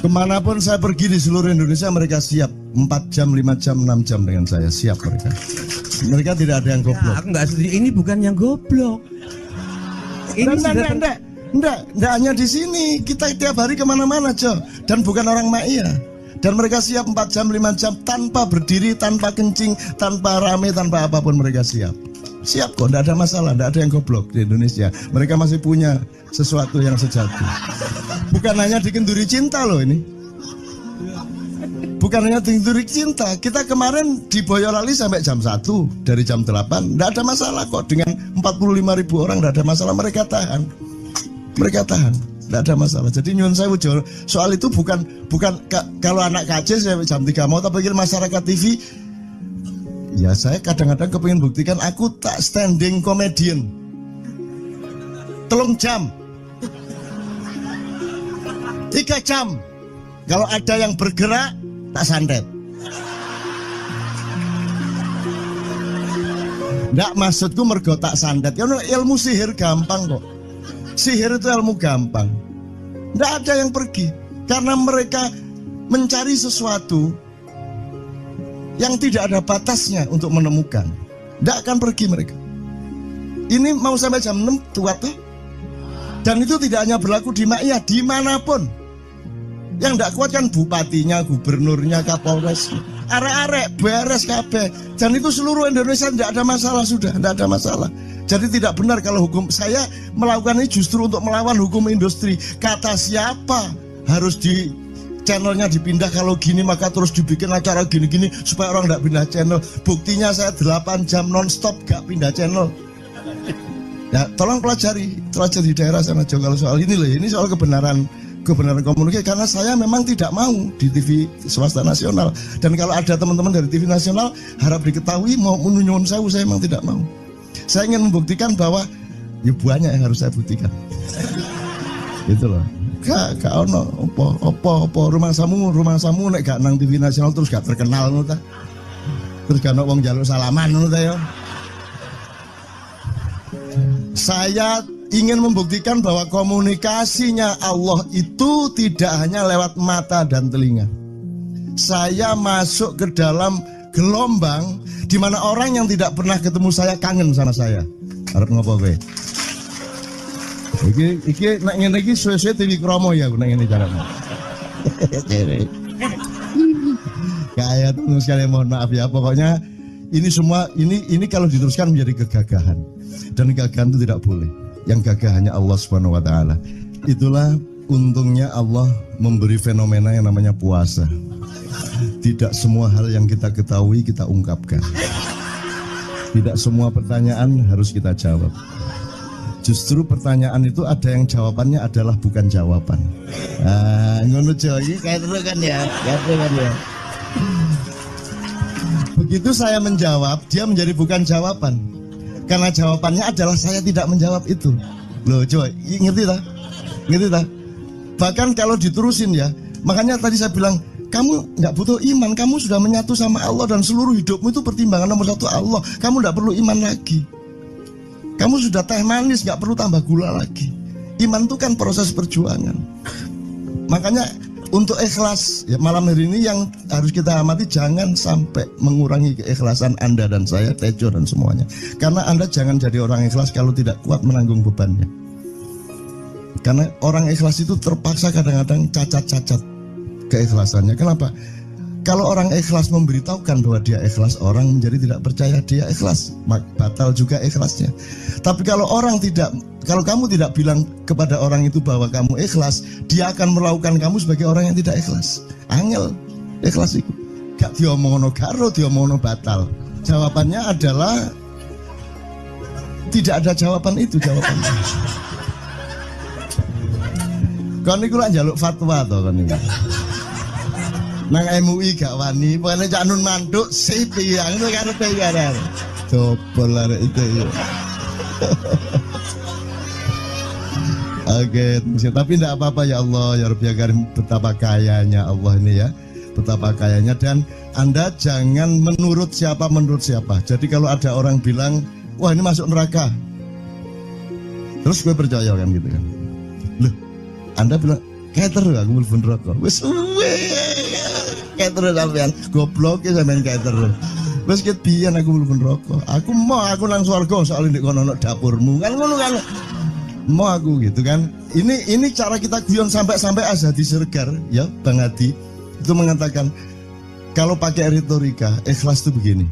Speaker 4: Kemanapun saya pergi di seluruh Indonesia mereka siap 4 jam, 5 jam, 6 jam dengan saya, siap mereka. Mereka tidak ada yang goblok.
Speaker 5: Ya, aku nggak setuju. Ini bukan yang goblok. Ini
Speaker 4: Enggak hanya di sini. Kita tiap hari kemana-mana, Jo. Dan bukan orang Maia. Dan mereka siap 4 jam, 5 jam tanpa berdiri, tanpa kencing, tanpa rame, tanpa apapun mereka siap. Siap kok, enggak ada masalah, enggak ada yang goblok di Indonesia. Mereka masih punya sesuatu yang sejati. Bukan hanya di Kenduri Cinta loh ini. Bukan hanya di Kenduri Cinta. Kita kemarin di Boyolali sampai jam 1, dari jam 8. Enggak ada masalah kok, dengan 45.000 orang enggak ada masalah, mereka tahan. Tidak ada masalah. Jadi nyuwun sewu soal itu bukan kalau anak KJ sampai jam 3 mau tapi masyarakat TV. Ya saya kadang-kadang kepingin buktikan aku tak standing comedian. 3 jam. 3 jam. Kalau ada yang bergerak tak santet. Nggak, maksudku mergo tak santet. Ya ilmu sihir gampang kok. Sihir itu ilmu gampang. Nggak ada yang pergi karena mereka mencari sesuatu yang tidak ada batasnya untuk menemukan. Nggak akan pergi mereka. Ini mau sampai jam 6 tuat tuh. Dan itu tidak hanya berlaku di Maia, dimanapun. Yang nggak kuat kan bupatinya, gubernurnya, kapolres, arek-arek beres kabeh. Dan itu seluruh Indonesia nggak ada masalah sudah, nggak ada masalah. Jadi tidak benar kalau hukum saya melakukan ini justru untuk melawan hukum industri. Kata siapa harus di channelnya dipindah, kalau gini maka terus dibikin acara gini-gini supaya orang tidak pindah channel. Buktinya saya 8 jam non-stop gak pindah channel. Ya tolong pelajari di daerah sana juga kalau soal ini loh. Ini soal kebenaran komunikasi, karena saya memang tidak mau di TV swasta nasional. Dan kalau ada teman-teman dari TV nasional harap diketahui mau menyunyun saya memang tidak mau. Saya ingin membuktikan bahwa ya banyak yang harus saya buktikan. Gitu loh. Gak ono opo rumah samu nek gak nang TV nasional terus gak terkenal ngono ta. Terus gak ono wong njaluk salaman ngono ta ya. Saya ingin membuktikan bahwa komunikasinya Allah itu tidak hanya lewat mata dan telinga. Saya masuk ke dalam gelombang di mana orang yang tidak pernah ketemu saya kangen sama saya. Arep ngopo kowe? Iki nek ngene iki suwe-suwe TV Kromo ya nek ngene carane. Kayak tuh sekali mohon maaf ya, pokoknya ini semua ini kalau diteruskan menjadi kegagahan. Dan kegagahan itu tidak boleh. Yang gagah hanya Allah Subhanahu wa taala. Itulah untungnya Allah memberi fenomena yang namanya puasa. Tidak semua hal yang kita ketahui kita ungkapkan. Tidak semua pertanyaan harus kita jawab. Justru pertanyaan itu ada yang jawabannya adalah bukan jawaban. Ngono iki kayak kan ya. Begitu saya menjawab, dia menjadi bukan jawaban. Karena jawabannya adalah saya tidak menjawab itu. Loh coba, ngerti tak? Ngerti tak? Bahkan kalau diterusin ya, makanya tadi saya bilang, kamu nggak butuh iman, kamu sudah menyatu sama Allah dan seluruh hidupmu itu pertimbangan nomor 1 Allah. Kamu nggak perlu iman lagi. Kamu sudah teh manis, nggak perlu tambah gula lagi. Iman itu kan proses perjuangan. Makanya untuk ikhlas ya, malam hari ini yang harus kita amati, jangan sampai mengurangi keikhlasan Anda dan saya, Tejo dan semuanya. Karena Anda jangan jadi orang ikhlas kalau tidak kuat menanggung bebannya. Karena orang ikhlas itu terpaksa kadang-kadang cacat-cacat keikhlasannya. Kenapa? Kalau orang ikhlas memberitahukan bahwa dia ikhlas, orang menjadi tidak percaya dia ikhlas, batal juga ikhlasnya. Tapi kalau kamu tidak bilang kepada orang itu bahwa kamu ikhlas, dia akan melakukan kamu sebagai orang yang tidak ikhlas. Angel ikhlas itu. Gak diomongno karo, diomongno batal. Jawabannya adalah tidak ada jawaban itu jawabannya. Kon niku lak njaluk fatwa to kon niku. Nang MUI gak wani, pokoknya Cak Nun manduk sip ya, itu karepe ya. Coba lah itu ya. Oke, tapi tidak apa-apa ya Allah ya Rabbi ya Karim, betapa kayanya Allah ini ya, betapa kayanya. Dan Anda jangan menurut siapa. Jadi kalau ada orang bilang, wah ini masuk neraka, terus gue percaya kan gitu kan. Loh, Anda bilang cater aku mlebu neraka. Wis cater sampean, goblok ya sampean cater. Wis ket biyen aku mlebu neraka. Aku nang swarga soalnya ndek kono dapurmu. Kan ngono kan. Mau aku gitu kan. Ini cara kita guyon sampai Azhadi Siregar ya Bang Hadi itu mengatakan kalau pakai retorika ikhlas itu begini.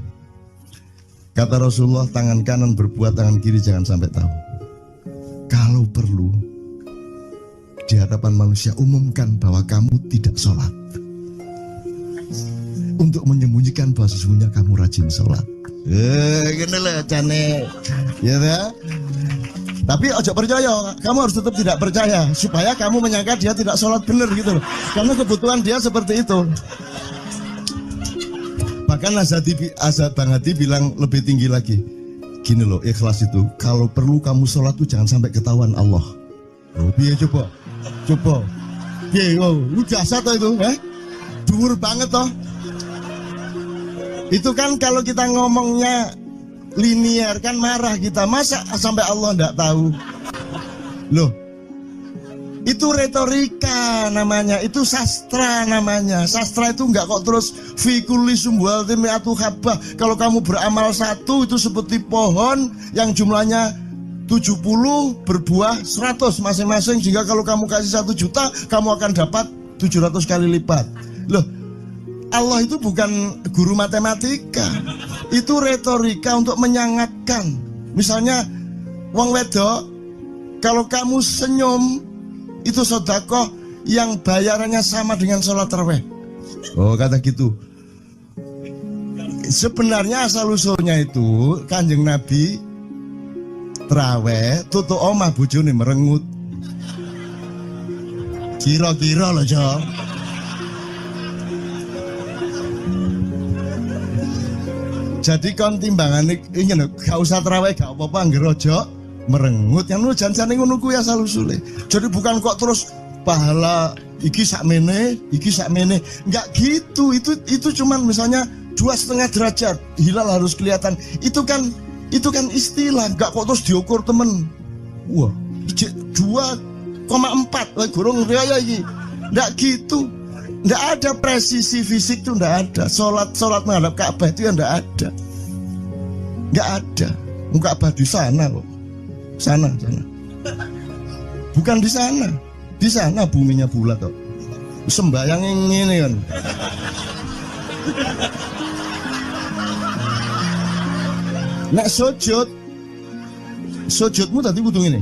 Speaker 4: Kata Rasulullah, tangan kanan berbuat, tangan kiri jangan sampai tahu. Kalau perlu di hadapan manusia umumkan bahwa kamu tidak sholat, untuk menyembunyikan bahwa sesungguhnya kamu rajin sholat. Gini lah cane ya dah. Tapi ojo percaya, kamu harus tetap tidak percaya supaya kamu menyangka dia tidak sholat benar gitu loh. Karena kebutuhan dia seperti itu. Bahkan Bang Hadi bilang lebih tinggi lagi. Gini loh, ikhlas itu kalau perlu kamu sholat tuh jangan sampai ketahuan Allah. Oh, biar coba. Biar, lu jasa toh itu, dhuwur banget toh. Itu kan kalau kita ngomongnya linear kan marah kita, masa sampai Allah enggak tahu. Loh, itu retorika namanya, itu sastra namanya. Sastra itu enggak kok terus fikuli sumbual timiatu habah. Kalau kamu beramal satu itu seperti pohon yang jumlahnya 70 berbuah 100 masing-masing, sehingga kalau kamu kasih 1 juta kamu akan dapat 700 kali lipat. Loh, Allah itu bukan guru matematika, itu retorika untuk menyangatkan. Misalnya wong wedok, kalau kamu senyum itu sedekah yang bayarannya sama dengan sholat tarawih. Oh, kata gitu. Sebenarnya asal usulnya itu Kanjeng Nabi tarawih tutuk omah bojone merengut. Kira-kira loh Jo. Jadi kon timbangan ini gak usah terawih gak apa-apa ngerojo merengut yang lu janjane ngono kuwi asal usule. Jadi bukan kok terus pahala iki sakmene enggak gitu. Itu cuman misalnya 2,5 derajat hilal harus kelihatan. Itu kan istilah, enggak kok terus diukur temen. Wah, 2,4 gorong raya iki. Enggak gitu. Nggak ada presisi fisik tuh, nggak ada. Sholat menghadap Ka'bah itu ya nggak ada. Nggak ada. Ka'bah di sana loh. Sana. Bukan di sana. Di sana buminya bulat kok. Sembayang yang ini kan. Nek sujudmu tadi butuh ini.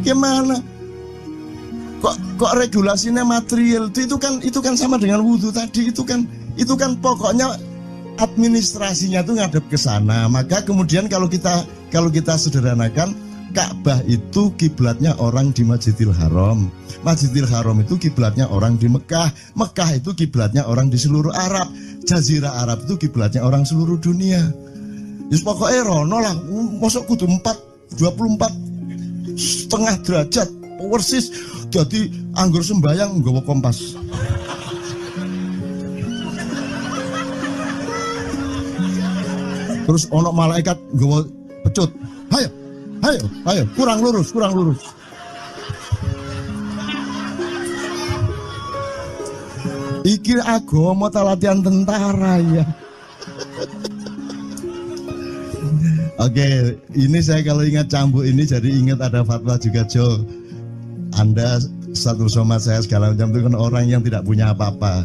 Speaker 4: Gimana? Kok regulasinya material itu kan sama dengan wudhu tadi, itu kan pokoknya administrasinya tuh ngadep ke sana. Maka kemudian kalau kita sederhanakan, Ka'bah itu kiblatnya orang di Masjidil Haram. Masjidil Haram itu kiblatnya orang di Mekah. Mekah itu kiblatnya orang di seluruh Arab. Jazirah Arab itu kiblatnya orang seluruh dunia. Just pokoknya rono lah, masuk kudu 24,5 derajat persis. Jadi anggur sembayang nggawa kompas. Terus ono malaikat nggawa pecut. Ayo, kurang lurus. Iki agama ta latihan tentara ya. Oke, ini saya kalau ingat cambuk ini jadi ingat ada fatwa juga Jo. Anda satu sama saya segala macam itu kan orang yang tidak punya apa-apa,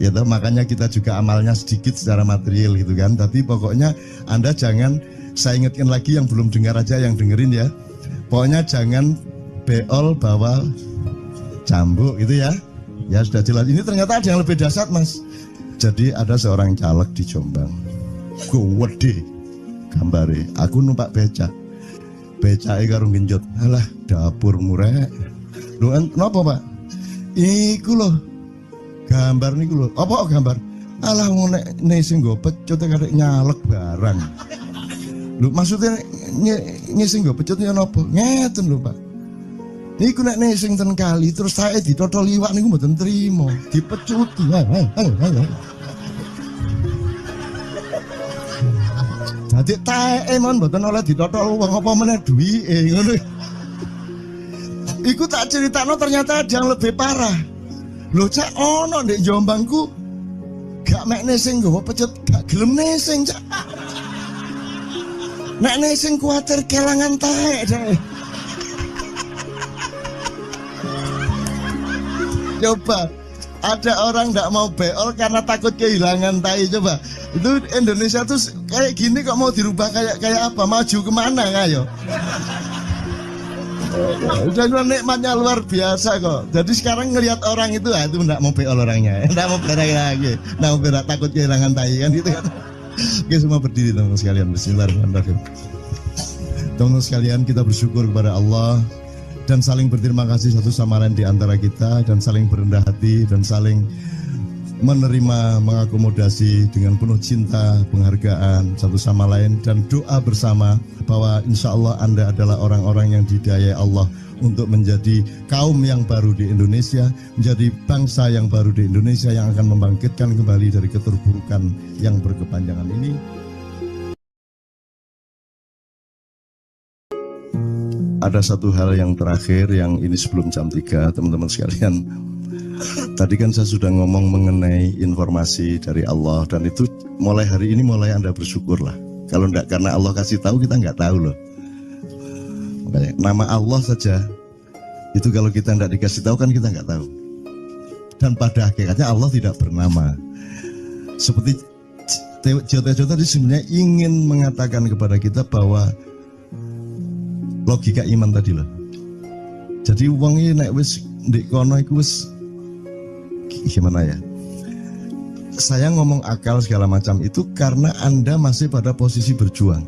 Speaker 4: ya toh, makanya kita juga amalnya sedikit secara material gitu kan. Tapi pokoknya Anda jangan, saya ingatkan lagi yang belum dengar aja yang dengerin ya. Pokoknya jangan beol bawa cambuk gitu ya. Ya sudah jelas. Ini ternyata ada yang lebih dahsyat Mas. Jadi ada seorang caleg di Jombang. Gede gambare. Aku numpak becak. Becake karo genjot. Alah dapur murek. Lho kenapa Pak? Iku loh gambar niku loh. Apa gambar? Alah nek sing nggo pecut kadek nyalek barang. Lho maksudnya sing nggo pecut ya napa? Ngeten lho, Pak. Niku nek sing ten kali terus saya ditotol liwak niku mboten trimo, dipecuti. Dadi taeke mon mboten oleh ditotol wong apa meneh duwike ngono. Iku tak critakno ternyata ada yang lebih parah. Lho cak ono ndek Jombangku gak mek nesing nggawa pecut gak gelem nesing cak. Nek nesing kuatir kelangan taek deh. Coba ada orang nggak mau beol karena takut kehilangan tai. Coba itu Indonesia tuh kayak gini kok mau dirubah kayak apa? Maju kemana ayo? Udah nikmatnya luar biasa kok. Jadi sekarang ngelihat orang itu itu nggak mau beol orangnya, nggak mau berak lagi, nggak mau berak takut kehilangan tai kan gitu kan? Oke semua berdiri teman-teman sekalian. Bismillahirrahmanirrahim. Teman-teman sekalian kita bersyukur kepada Allah dan saling berterima kasih satu sama lain di antara kita dan saling berendah hati dan saling menerima, mengakomodasi dengan penuh cinta, penghargaan satu sama lain dan doa bersama bahwa insya Allah Anda adalah orang-orang yang didayai Allah untuk menjadi kaum yang baru di Indonesia, menjadi bangsa yang baru di Indonesia yang akan membangkitkan kembali dari keterpurukan yang berkepanjangan ini. Ada satu hal yang terakhir yang ini sebelum jam 3 teman-teman sekalian. Tadi kan saya sudah ngomong mengenai informasi dari Allah dan itu mulai hari ini mulai Anda bersyukurlah. Kalau enggak karena Allah kasih tahu kita enggak tahu loh. Makanya nama Allah saja itu kalau kita enggak dikasih tahu kan kita enggak tahu. Dan pada hakikatnya Allah tidak bernama. Seperti Jotejo tadi sebenarnya ingin mengatakan kepada kita bahwa logika iman tadi loh. Jadi wong iki nek wis ndek kono iku wis gimana ya? Saya ngomong akal segala macam itu karena Anda masih pada posisi berjuang.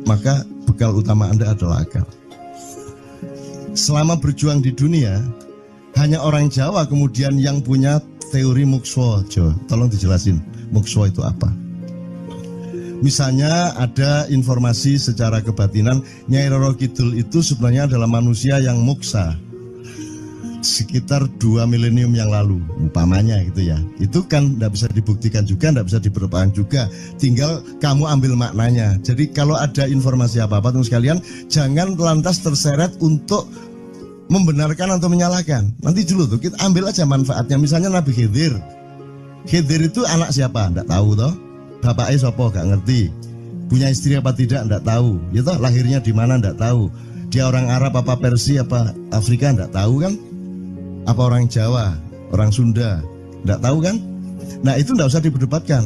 Speaker 4: Maka bekal utama Anda adalah akal. Selama berjuang di dunia, hanya orang Jawa kemudian yang punya teori mukswa. Tolong dijelasin, mukswa itu apa? Misalnya ada informasi secara kebatinan Nyai Roro Kidul itu sebenarnya adalah manusia yang muksa sekitar 2 milenium yang lalu umpamanya gitu ya. Itu kan tidak bisa dibuktikan juga, tidak bisa diperpanjang juga, tinggal kamu ambil maknanya. Jadi kalau ada informasi apa-apa teman sekalian jangan lantas terseret untuk membenarkan atau menyalahkan. Nanti dulu tuh kita ambil aja manfaatnya. Misalnya Nabi Khidir itu anak siapa? Tidak tahu toh. Bapaknya sopo gak ngerti, punya istri apa tidak enggak tahu, gitu. Lahirnya di mana enggak tahu, dia orang Arab apa Persia apa Afrika enggak tahu kan, apa orang Jawa, orang Sunda enggak tahu kan. Nah itu enggak usah diperdebatkan.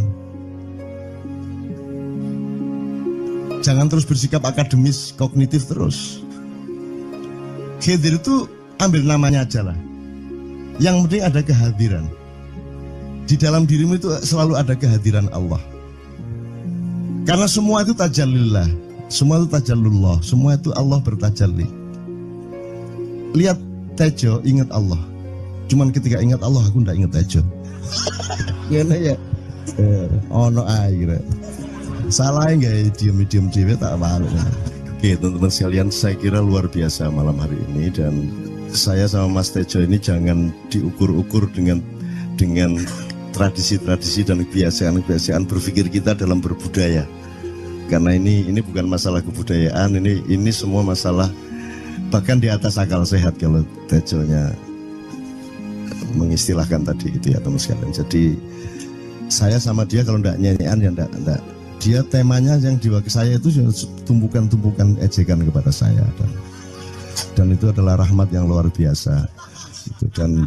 Speaker 4: Jangan terus bersikap akademis kognitif terus. Khidir itu ambil namanya aja lah, yang penting ada kehadiran. Di dalam dirimu itu selalu ada kehadiran Allah. Karena semua itu tajallillah, semua itu tajallullah, semua itu Allah bertajalli. Lihat Tejo, ingat Allah. Cuman ketika ingat Allah, aku ndak ingat Tejo. Gimana ya? Ono air. Salah nggak diem cewek tak malu. Oke teman-teman sekalian, saya kira luar biasa malam hari ini dan saya sama Mas Tejo ini jangan diukur-ukur dengan tradisi-tradisi dan kebiasaan-kebiasaan berpikir kita dalam berbudaya. Karena ini bukan masalah kebudayaan, ini semua masalah bahkan di atas akal sehat kalau Tejonya mengistilahkan tadi itu ya teman sekalian. Jadi saya sama dia kalau enggak nyanyian ya enggak. Dia temanya yang diwakili saya itu tumpukan-tumpukan ejekan kepada saya dan itu adalah rahmat yang luar biasa. Itu dan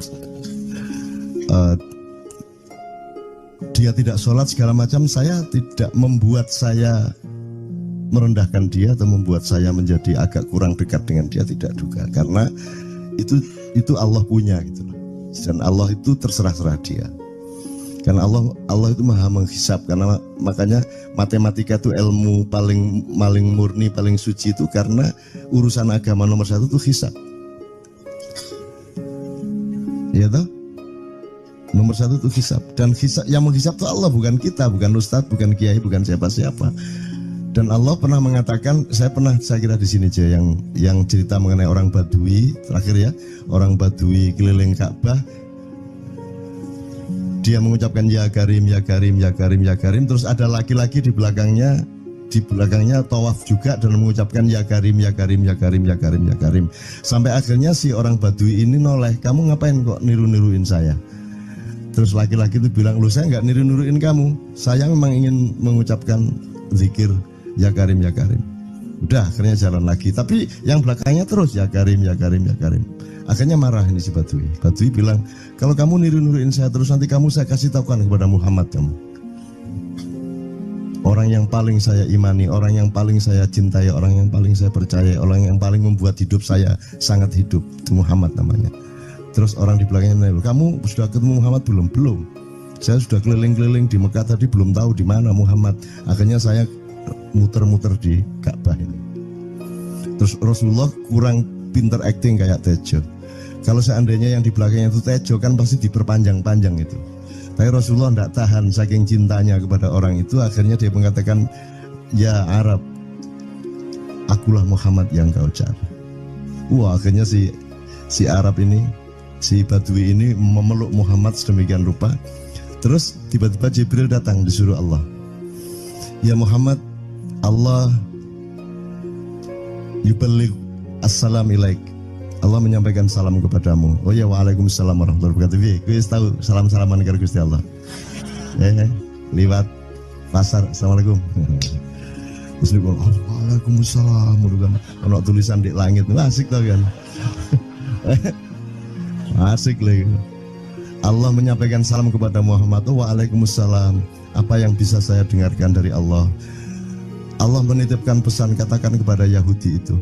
Speaker 4: dia tidak sholat segala macam, saya tidak membuat saya merendahkan dia atau membuat saya menjadi agak kurang dekat dengan dia, tidak juga, karena itu Allah punya gitu loh. Dan Allah itu terserah-serah dia. Karena Allah itu maha menghisab, karena makanya matematika itu ilmu paling murni, paling suci itu karena urusan agama nomor 1 itu hisab. Ya toh? Nomor satu itu hisab, dan hisab, yang menghisab itu Allah, bukan kita, bukan ustadz, bukan kiai, bukan siapa-siapa. Dan Allah pernah mengatakan, saya kira di sini aja yang cerita mengenai orang Badui terakhir ya, orang Badui keliling Ka'bah, dia mengucapkan ya Karim, ya Karim, ya Karim, ya Karim, terus ada laki-laki di belakangnya tawaf juga dan mengucapkan ya Karim, ya Karim, ya Karim, ya Karim, ya Karim, sampai akhirnya si orang Badui ini noleh, kamu ngapain kok niru-niruin saya? Terus laki-laki itu bilang, loh saya nggak niru-niruin kamu, saya memang ingin mengucapkan zikir ya Karim, ya Karim. Udah akhirnya jalan lagi, tapi yang belakangnya terus ya Karim, ya Karim, ya Karim. Akhirnya marah ini si Badui. Badui bilang, kalau kamu niru-niruin saya terus, nanti saya kasih tahukan kepada Muhammad kamu. Orang yang paling saya imani, orang yang paling saya cintai, orang yang paling saya percaya, orang yang paling membuat hidup saya sangat hidup, itu Muhammad namanya. Terus orang di belakangnya nanya, kamu sudah ketemu Muhammad belum? Belum. Saya sudah keliling-keliling di Mekah tadi, belum tahu di mana Muhammad. Akhirnya saya muter-muter di Ka'bah ini. Terus Rasulullah kurang pinter acting kayak Tejo. Kalau seandainya yang di belakangnya itu Tejo kan pasti diperpanjang-panjang itu. Tapi Rasulullah tidak tahan saking cintanya kepada orang itu, akhirnya dia mengatakan, ya Arab, akulah Muhammad yang kau cari. Wah, akhirnya si Arab ini, si Badui ini memeluk Muhammad sedemikian rupa. Terus tiba-tiba Jibril datang disuruh Allah. Ya Muhammad, Allah yuballigh assalam ilaik. Allah menyampaikan salam kepadamu. Oh ya, waalaikumsalam warahmatullahi wabarakatuh. Gue tahu salam-salaman karo Gusti Allah. Liwat pasar, assalamualaikum. Terus dia bilang, waalaikumsalam. Ono tulisan di langit, asik tau kan? Asik lagi. Allah menyampaikan salam kepada Muhammad. Oh, waalaikumsalam. Apa yang bisa saya dengarkan dari Allah? Allah menitipkan pesan, katakan kepada Yahudi itu.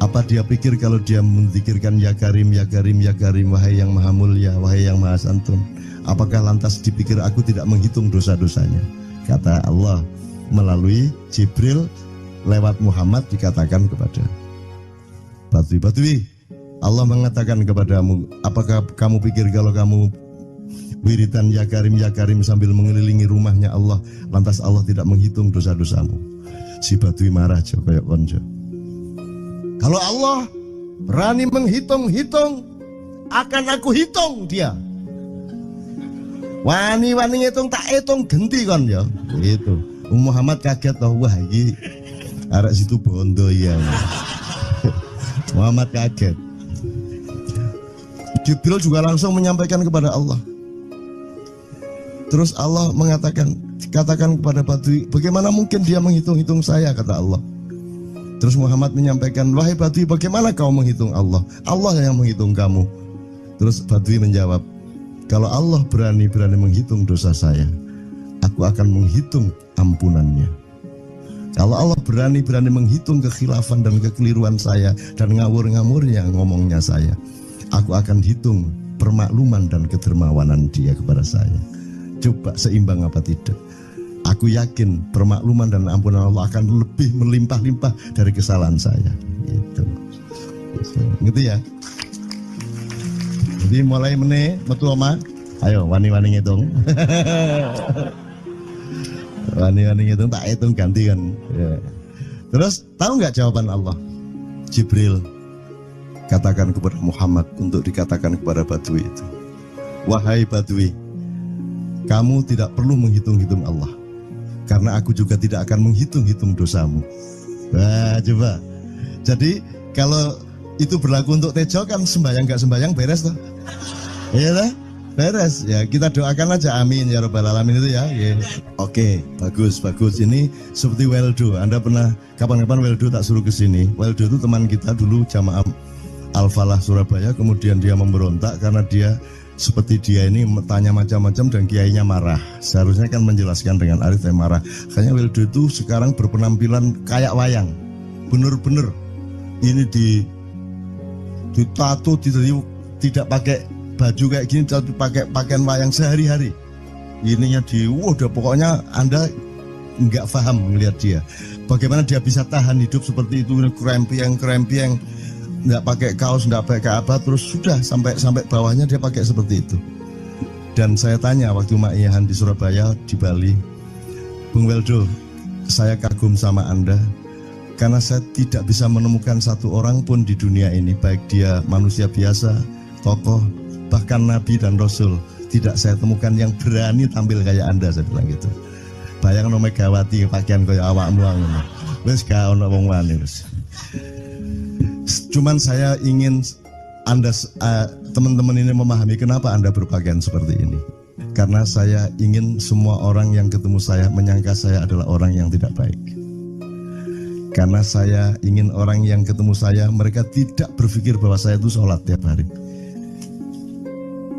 Speaker 4: Apa dia pikir kalau dia menzikirkan ya Karim, ya Karim, ya Karim, wahai yang maha mulia, wahai yang maha santun, apakah lantas dipikir aku tidak menghitung dosa-dosanya? Kata Allah melalui Jibril lewat Muhammad dikatakan kepada Badui, Allah mengatakan kepadamu, apakah kamu pikir kalau kamu wiridan ya Karim sambil mengelilingi rumahnya Allah, lantas Allah tidak menghitung dosa-dosamu? Si Badui marah jo kayak konjo. Kalau Allah berani menghitung-hitung, akan aku hitung dia. Wani-wani ngitung tak hitung genti kon ya. Gitu. Muhammad kaget toh, wah iki arek situ bondo ya. Muhammad kaget. Jibril juga langsung menyampaikan kepada Allah. Terus Allah mengatakan, katakan kepada Badui, bagaimana mungkin dia menghitung-hitung saya, kata Allah. Terus Muhammad menyampaikan, wahai Badui, bagaimana kau menghitung Allah? Allah yang menghitung kamu. Terus Badui menjawab, kalau Allah berani menghitung dosa saya, aku akan menghitung ampunannya. Kalau Allah berani menghitung kekhilafan dan kekeliruan saya dan ngawur-ngawurnya ngomongnya saya, aku akan hitung permakluman dan kedermawanan dia kepada saya. Coba seimbang apa tidak? Aku yakin permakluman dan ampunan Allah akan lebih melimpah-limpah dari kesalahan saya. Gitu. Gitu ya. Jadi mulai metu oma. Ayo wani-wani ngitung. Wani-wani ngitung tak hitung ganti kan. Ya. Terus tahu nggak jawaban Allah? Jibril katakan kepada Muhammad untuk dikatakan kepada Badui itu. Wahai Badui, kamu tidak perlu menghitung-hitung Allah. Karena aku juga tidak akan menghitung-hitung dosamu. Wah, coba. Jadi kalau itu berlaku untuk Tejo kan sembahyang gak sembahyang beres tuh. Iya lah, beres. Ya kita doakan aja, amin ya rabbal alamin itu ya. Oke, bagus. Ini seperti Weldo. Anda pernah kapan-kapan Weldo tak suruh ke sini. Weldo itu teman kita dulu jamaah Al-Falah Surabaya, kemudian dia memberontak karena dia seperti dia ini tanya macam-macam dan kiainya marah. Seharusnya kan menjelaskan dengan arif yang marah. Kayaknya Weldo itu sekarang berpenampilan kayak wayang. Bener-bener ini ditato, tidak pakai baju kayak gini, tapi pakai pakaian wayang sehari-hari. Ininya udah pokoknya Anda nggak paham melihat dia. Bagaimana dia bisa tahan hidup seperti itu, krempiang. nggak pakai kaos, nggak pakai apa, terus sudah sampai bawahnya dia pakai seperti itu. Dan saya tanya waktu Mak Ihan di Surabaya, di Bali, Bung Weldo, saya kagum sama Anda karena saya tidak bisa menemukan satu orang pun di dunia ini, baik dia manusia biasa, tokoh, bahkan Nabi dan Rasul, tidak saya temukan yang berani tampil kayak Anda, saya bilang gitu. Bayang no Megawati pakaian kayak awakmu ngono. Wis gak ono wong wani wis. Cuman saya ingin Anda teman-teman ini memahami kenapa Anda berpakaian seperti ini. Karena saya ingin semua orang yang ketemu saya menyangka saya adalah orang yang tidak baik. Karena saya ingin orang yang ketemu saya, mereka tidak berpikir bahwa saya itu sholat tiap hari.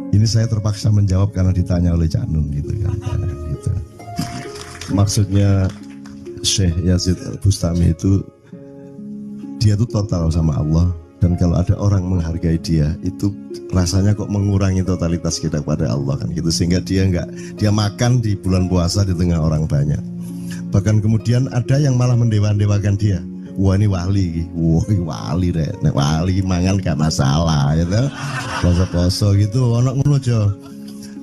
Speaker 4: Ini saya terpaksa menjawab karena ditanya oleh Cak Nun gitu kan. Gitu. Maksudnya Syekh Yazid Bustami itu, dia itu total sama Allah. Dan kalau ada orang menghargai dia, itu rasanya kok mengurangi totalitas kita kepada Allah kan gitu. Sehingga dia makan di bulan puasa di tengah orang banyak. Bahkan kemudian ada yang malah mendewa-dewakan dia. Wah ini wali, wah ini wali deh. Nek wali mangan gak masalah, gitu. Poso-poso gitu, anak ngono aja.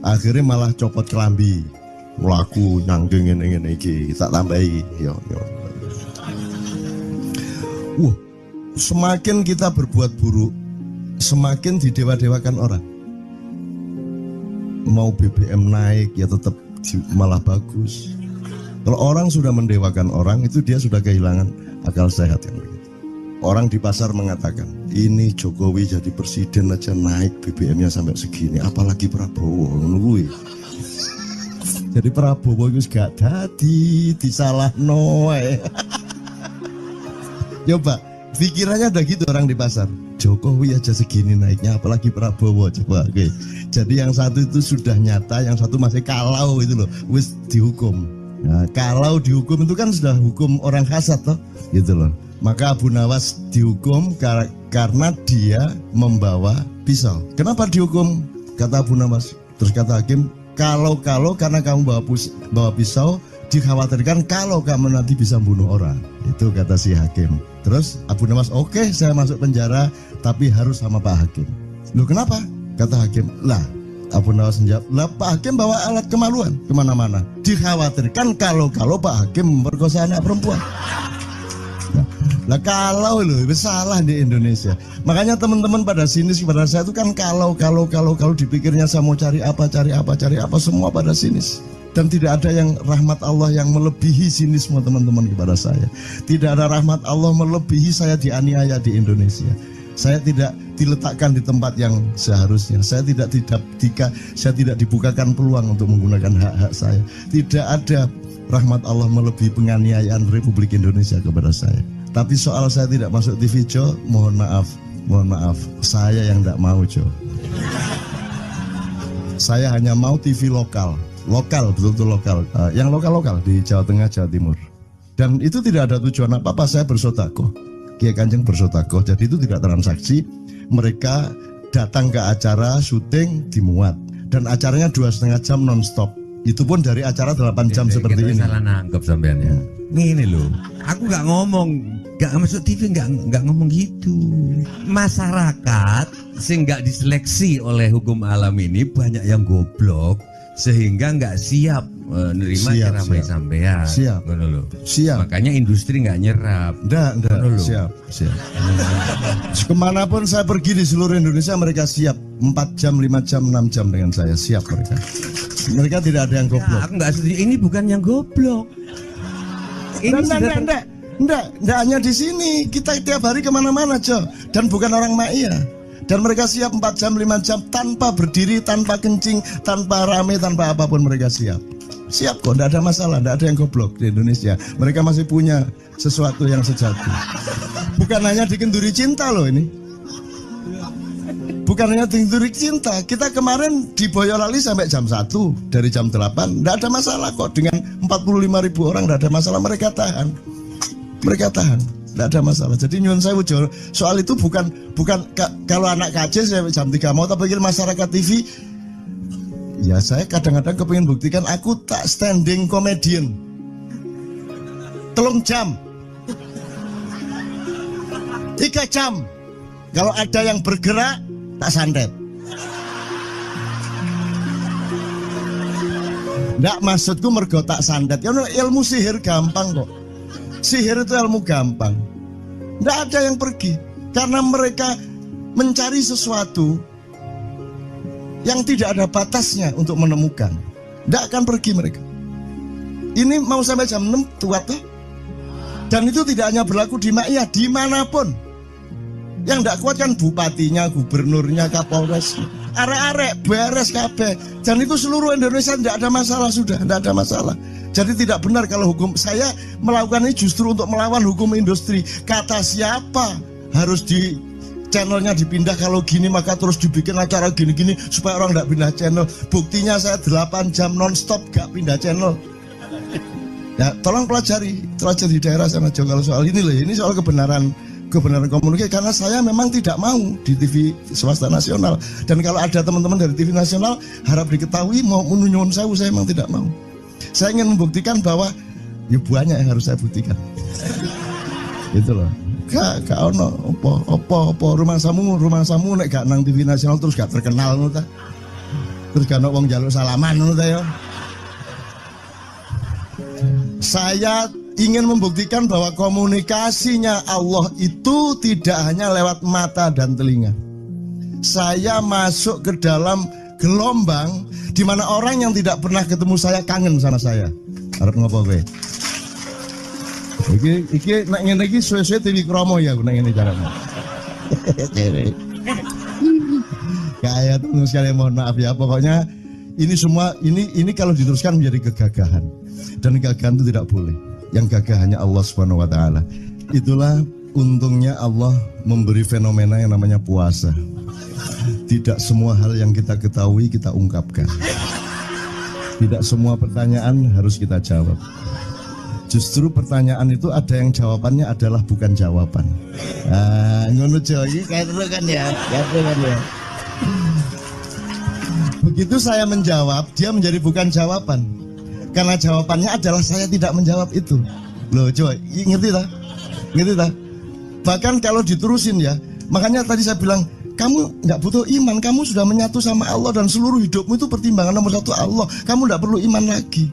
Speaker 4: Akhirnya malah copot kelambi, melaku nyanggeng ini iki, tak tambahi, yo. Wah, semakin kita berbuat buruk, semakin didewa-dewakan orang. Mau BBM naik ya tetap malah bagus. Kalau orang sudah mendewakan orang, itu dia sudah kehilangan akal sehat kan begitu. Orang di pasar mengatakan, ini Jokowi jadi presiden aja naik BBM-nya sampai segini, apalagi Prabowo nungguin. Jadi Prabowo itu gak dadi disalah noe. Coba pikirannya udah gitu orang di pasar. Jokowi aja segini naiknya, apalagi Prabowo coba. Oke. Jadi yang satu itu sudah nyata, yang satu masih kalau itu loh, wis dihukum. Nah, kalau dihukum itu kan sudah hukum orang hasad toh, gitu loh. Maka Abu Nawas dihukum karena dia membawa pisau. Kenapa dihukum? Kata Abu Nawas. Terus kata hakim, kalau karena kamu bawa pisau, dikhawatirkan kalau kamu nanti bisa bunuh orang. Itu kata si hakim. Terus Abu Nawas, oke, saya masuk penjara, tapi harus sama Pak Hakim. Loh kenapa? Kata hakim, lah Abu Nawas menjawab, lah Pak Hakim bawa alat kemaluan kemana-mana. Dikhawatirkan kalau Pak Hakim memperkosa anak perempuan. Lah kalau loh, salah di Indonesia. Makanya teman-teman pada sinis kepada saya itu kan kalau dipikirnya saya mau cari apa, semua pada sinis. Dan tidak ada yang rahmat Allah yang melebihi sinisme teman-teman kepada saya. Tidak ada rahmat Allah melebihi saya dianiaya di Indonesia. Saya tidak diletakkan di tempat yang seharusnya. Saya tidak dibukakan peluang untuk menggunakan hak-hak saya. Tidak ada rahmat Allah melebihi penganiayaan Republik Indonesia kepada saya. Tapi soal saya tidak masuk TV, Jo, mohon maaf, saya yang tidak mau, Jo. Saya hanya mau TV lokal, betul-betul lokal, yang lokal di Jawa Tengah, Jawa Timur. Dan itu tidak ada tujuan apa-apa, saya bersodakoh. Kiai Kanjeng bersodakoh, jadi itu tidak transaksi. Mereka datang ke acara syuting dimuat, dan acaranya 2,5 jam non-stop. Itu pun dari acara 8 jam seperti ini.
Speaker 5: Salah nangkep sampean ya. Ini loh, aku nggak ngomong, nggak masuk TV, nggak ngomong gitu. Masyarakat sing nggak diseleksi oleh hukum alam ini banyak yang goblok sehingga nggak siap menerima ceramah sampean.
Speaker 4: Siap.
Speaker 5: Makanya industri nggak nyerap.
Speaker 4: Siap. Kemanapun saya pergi di seluruh Indonesia mereka siap. 4 jam, 5 jam, 6 jam dengan saya siap mereka. Mereka tidak ada yang goblok.
Speaker 5: Aku nggak setuju. Ini bukan yang goblok.
Speaker 4: Enggak hanya di sini. Kita tiap hari kemana-mana, Jo. Dan bukan orang Ma'iyah. Dan mereka siap 4 jam, 5 jam tanpa berdiri, tanpa kencing, tanpa rame, tanpa apapun mereka siap. Siap kok, tidak ada masalah, tidak ada yang goblok di Indonesia. Mereka masih punya sesuatu yang sejati. Bukan hanya dikenduri cinta loh ini. Bukan hanya dikenduri cinta. Kita kemarin di Boyolali sampai jam 1, dari jam 8. Tidak ada masalah kok, dengan 45.000 orang tidak ada masalah, mereka tahan. Tidak ada masalah. Jadi nyuwun sewu soal itu bukan kalau anak KJ sampai jam 3 mau tak pikir masyarakat TV. Ya saya kadang-kadang kepingin buktikan aku tak standing comedian. 3 jam 3 jam Kalau ada yang bergerak, tak santet. Nggak, maksudku mergo tak santet. Ya ilmu sihir gampang kok. Sihir itu ilmu gampang. Nggak ada yang pergi karena mereka mencari sesuatu yang tidak ada batasnya untuk menemukan. Nggak akan pergi mereka. Ini mau sampai jam 6 tuat tuh. Dan itu tidak hanya berlaku di Maiyah, dimanapun. Yang nggak kuat kan bupatinya, gubernurnya, kapolres, arek-arek beres kabeh. Dan itu seluruh Indonesia tidak ada masalah sudah, tidak ada masalah. Jadi tidak benar kalau hukum saya melakukan ini justru untuk melawan hukum industri. Kata siapa harus di channelnya dipindah, kalau gini maka terus dibikin acara gini-gini supaya orang tidak pindah channel. Buktinya saya 8 jam non-stop gak pindah channel. Ya tolong pelajari di daerah sana juga kalau soal ini loh. Ini soal kebenaran komunikasi, karena saya memang tidak mau di TV swasta nasional. Dan kalau ada teman-teman dari TV nasional harap diketahui mau menunyun saya memang tidak mau. Saya ingin membuktikan bahwa ya banyak yang harus saya buktikan. Gitu loh. Gak ono opo rumah samu nek gak nang TV nasional terus gak terkenal ngono ta. Terus gak ono wong njaluk salaman ngono ta ya. Saya ingin membuktikan bahwa komunikasinya Allah itu tidak hanya lewat mata dan telinga. Saya masuk ke dalam gelombang di mana orang yang tidak pernah ketemu saya kangen sama saya. Arep ngopo kowe? Iki nek ngene iki suwe-suwe TV Kromo ya nek ngene carane. Kayak terus sekali mohon maaf ya, pokoknya ini semua ini kalau diteruskan menjadi kegagahan. Dan gagahan itu tidak boleh. Yang gagah hanya Allah Subhanahu wa taala. Itulah untungnya Allah memberi fenomena yang namanya puasa. Tidak semua hal yang kita ketahui kita ungkapkan. Tidak semua pertanyaan harus kita jawab. Justru pertanyaan itu ada yang jawabannya adalah bukan jawaban. Ngono iki kan ya. Begitu saya menjawab, dia menjadi bukan jawaban. Karena jawabannya adalah saya tidak menjawab itu. Loh coba, ngerti tak? Ngerti tak? Bahkan kalau diterusin ya, makanya tadi saya bilang, kamu nggak butuh iman, kamu sudah menyatu sama Allah dan seluruh hidupmu itu pertimbangan nomor 1 Allah. Kamu nggak perlu iman lagi.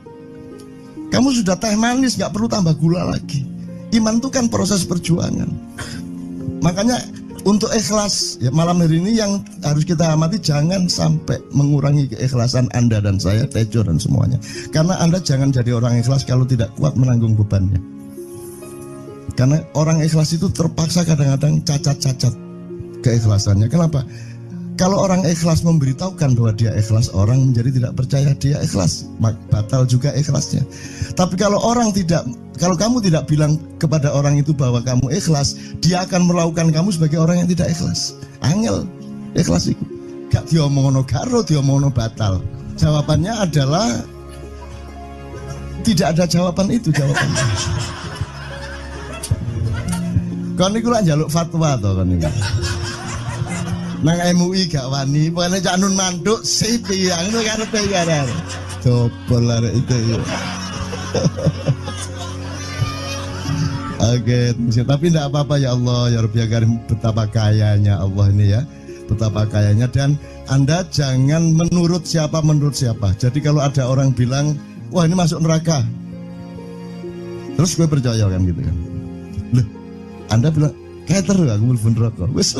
Speaker 4: Kamu sudah teh manis, nggak perlu tambah gula lagi. Iman itu kan proses perjuangan. Makanya untuk ikhlas ya, malam hari ini yang harus kita amati, jangan sampai mengurangi keikhlasan Anda dan saya, Tejo dan semuanya. Karena Anda jangan jadi orang ikhlas kalau tidak kuat menanggung bebannya. Karena orang ikhlas itu terpaksa kadang-kadang cacat-cacat keikhlasannya. Kenapa? Kalau orang ikhlas memberitahukan bahwa dia ikhlas, orang menjadi tidak percaya dia ikhlas, batal juga ikhlasnya. Tapi kalau kamu tidak bilang kepada orang itu bahwa kamu ikhlas, dia akan melakukan kamu sebagai orang yang tidak ikhlas. Angel ikhlas itu. Gak diomongno karo, diomongno batal. Jawabannya adalah tidak ada jawaban itu jawabannya. Kon niku lak njaluk fatwa to kon niku. Nang MUI gak wani, pokoknya Cak Nun manduk sip ya, ngono karepe ya. Coba lah itu ya. Oke, tapi tidak apa-apa ya Allah, ya Rabbi ya Karim, betapa kayanya Allah ini ya, betapa kayanya. Dan Anda jangan menurut siapa. Jadi kalau ada orang bilang, wah ini masuk neraka, terus gue percaya kan gitu kan. Loh, Anda bilang, kater aku mlebu neraka. Wis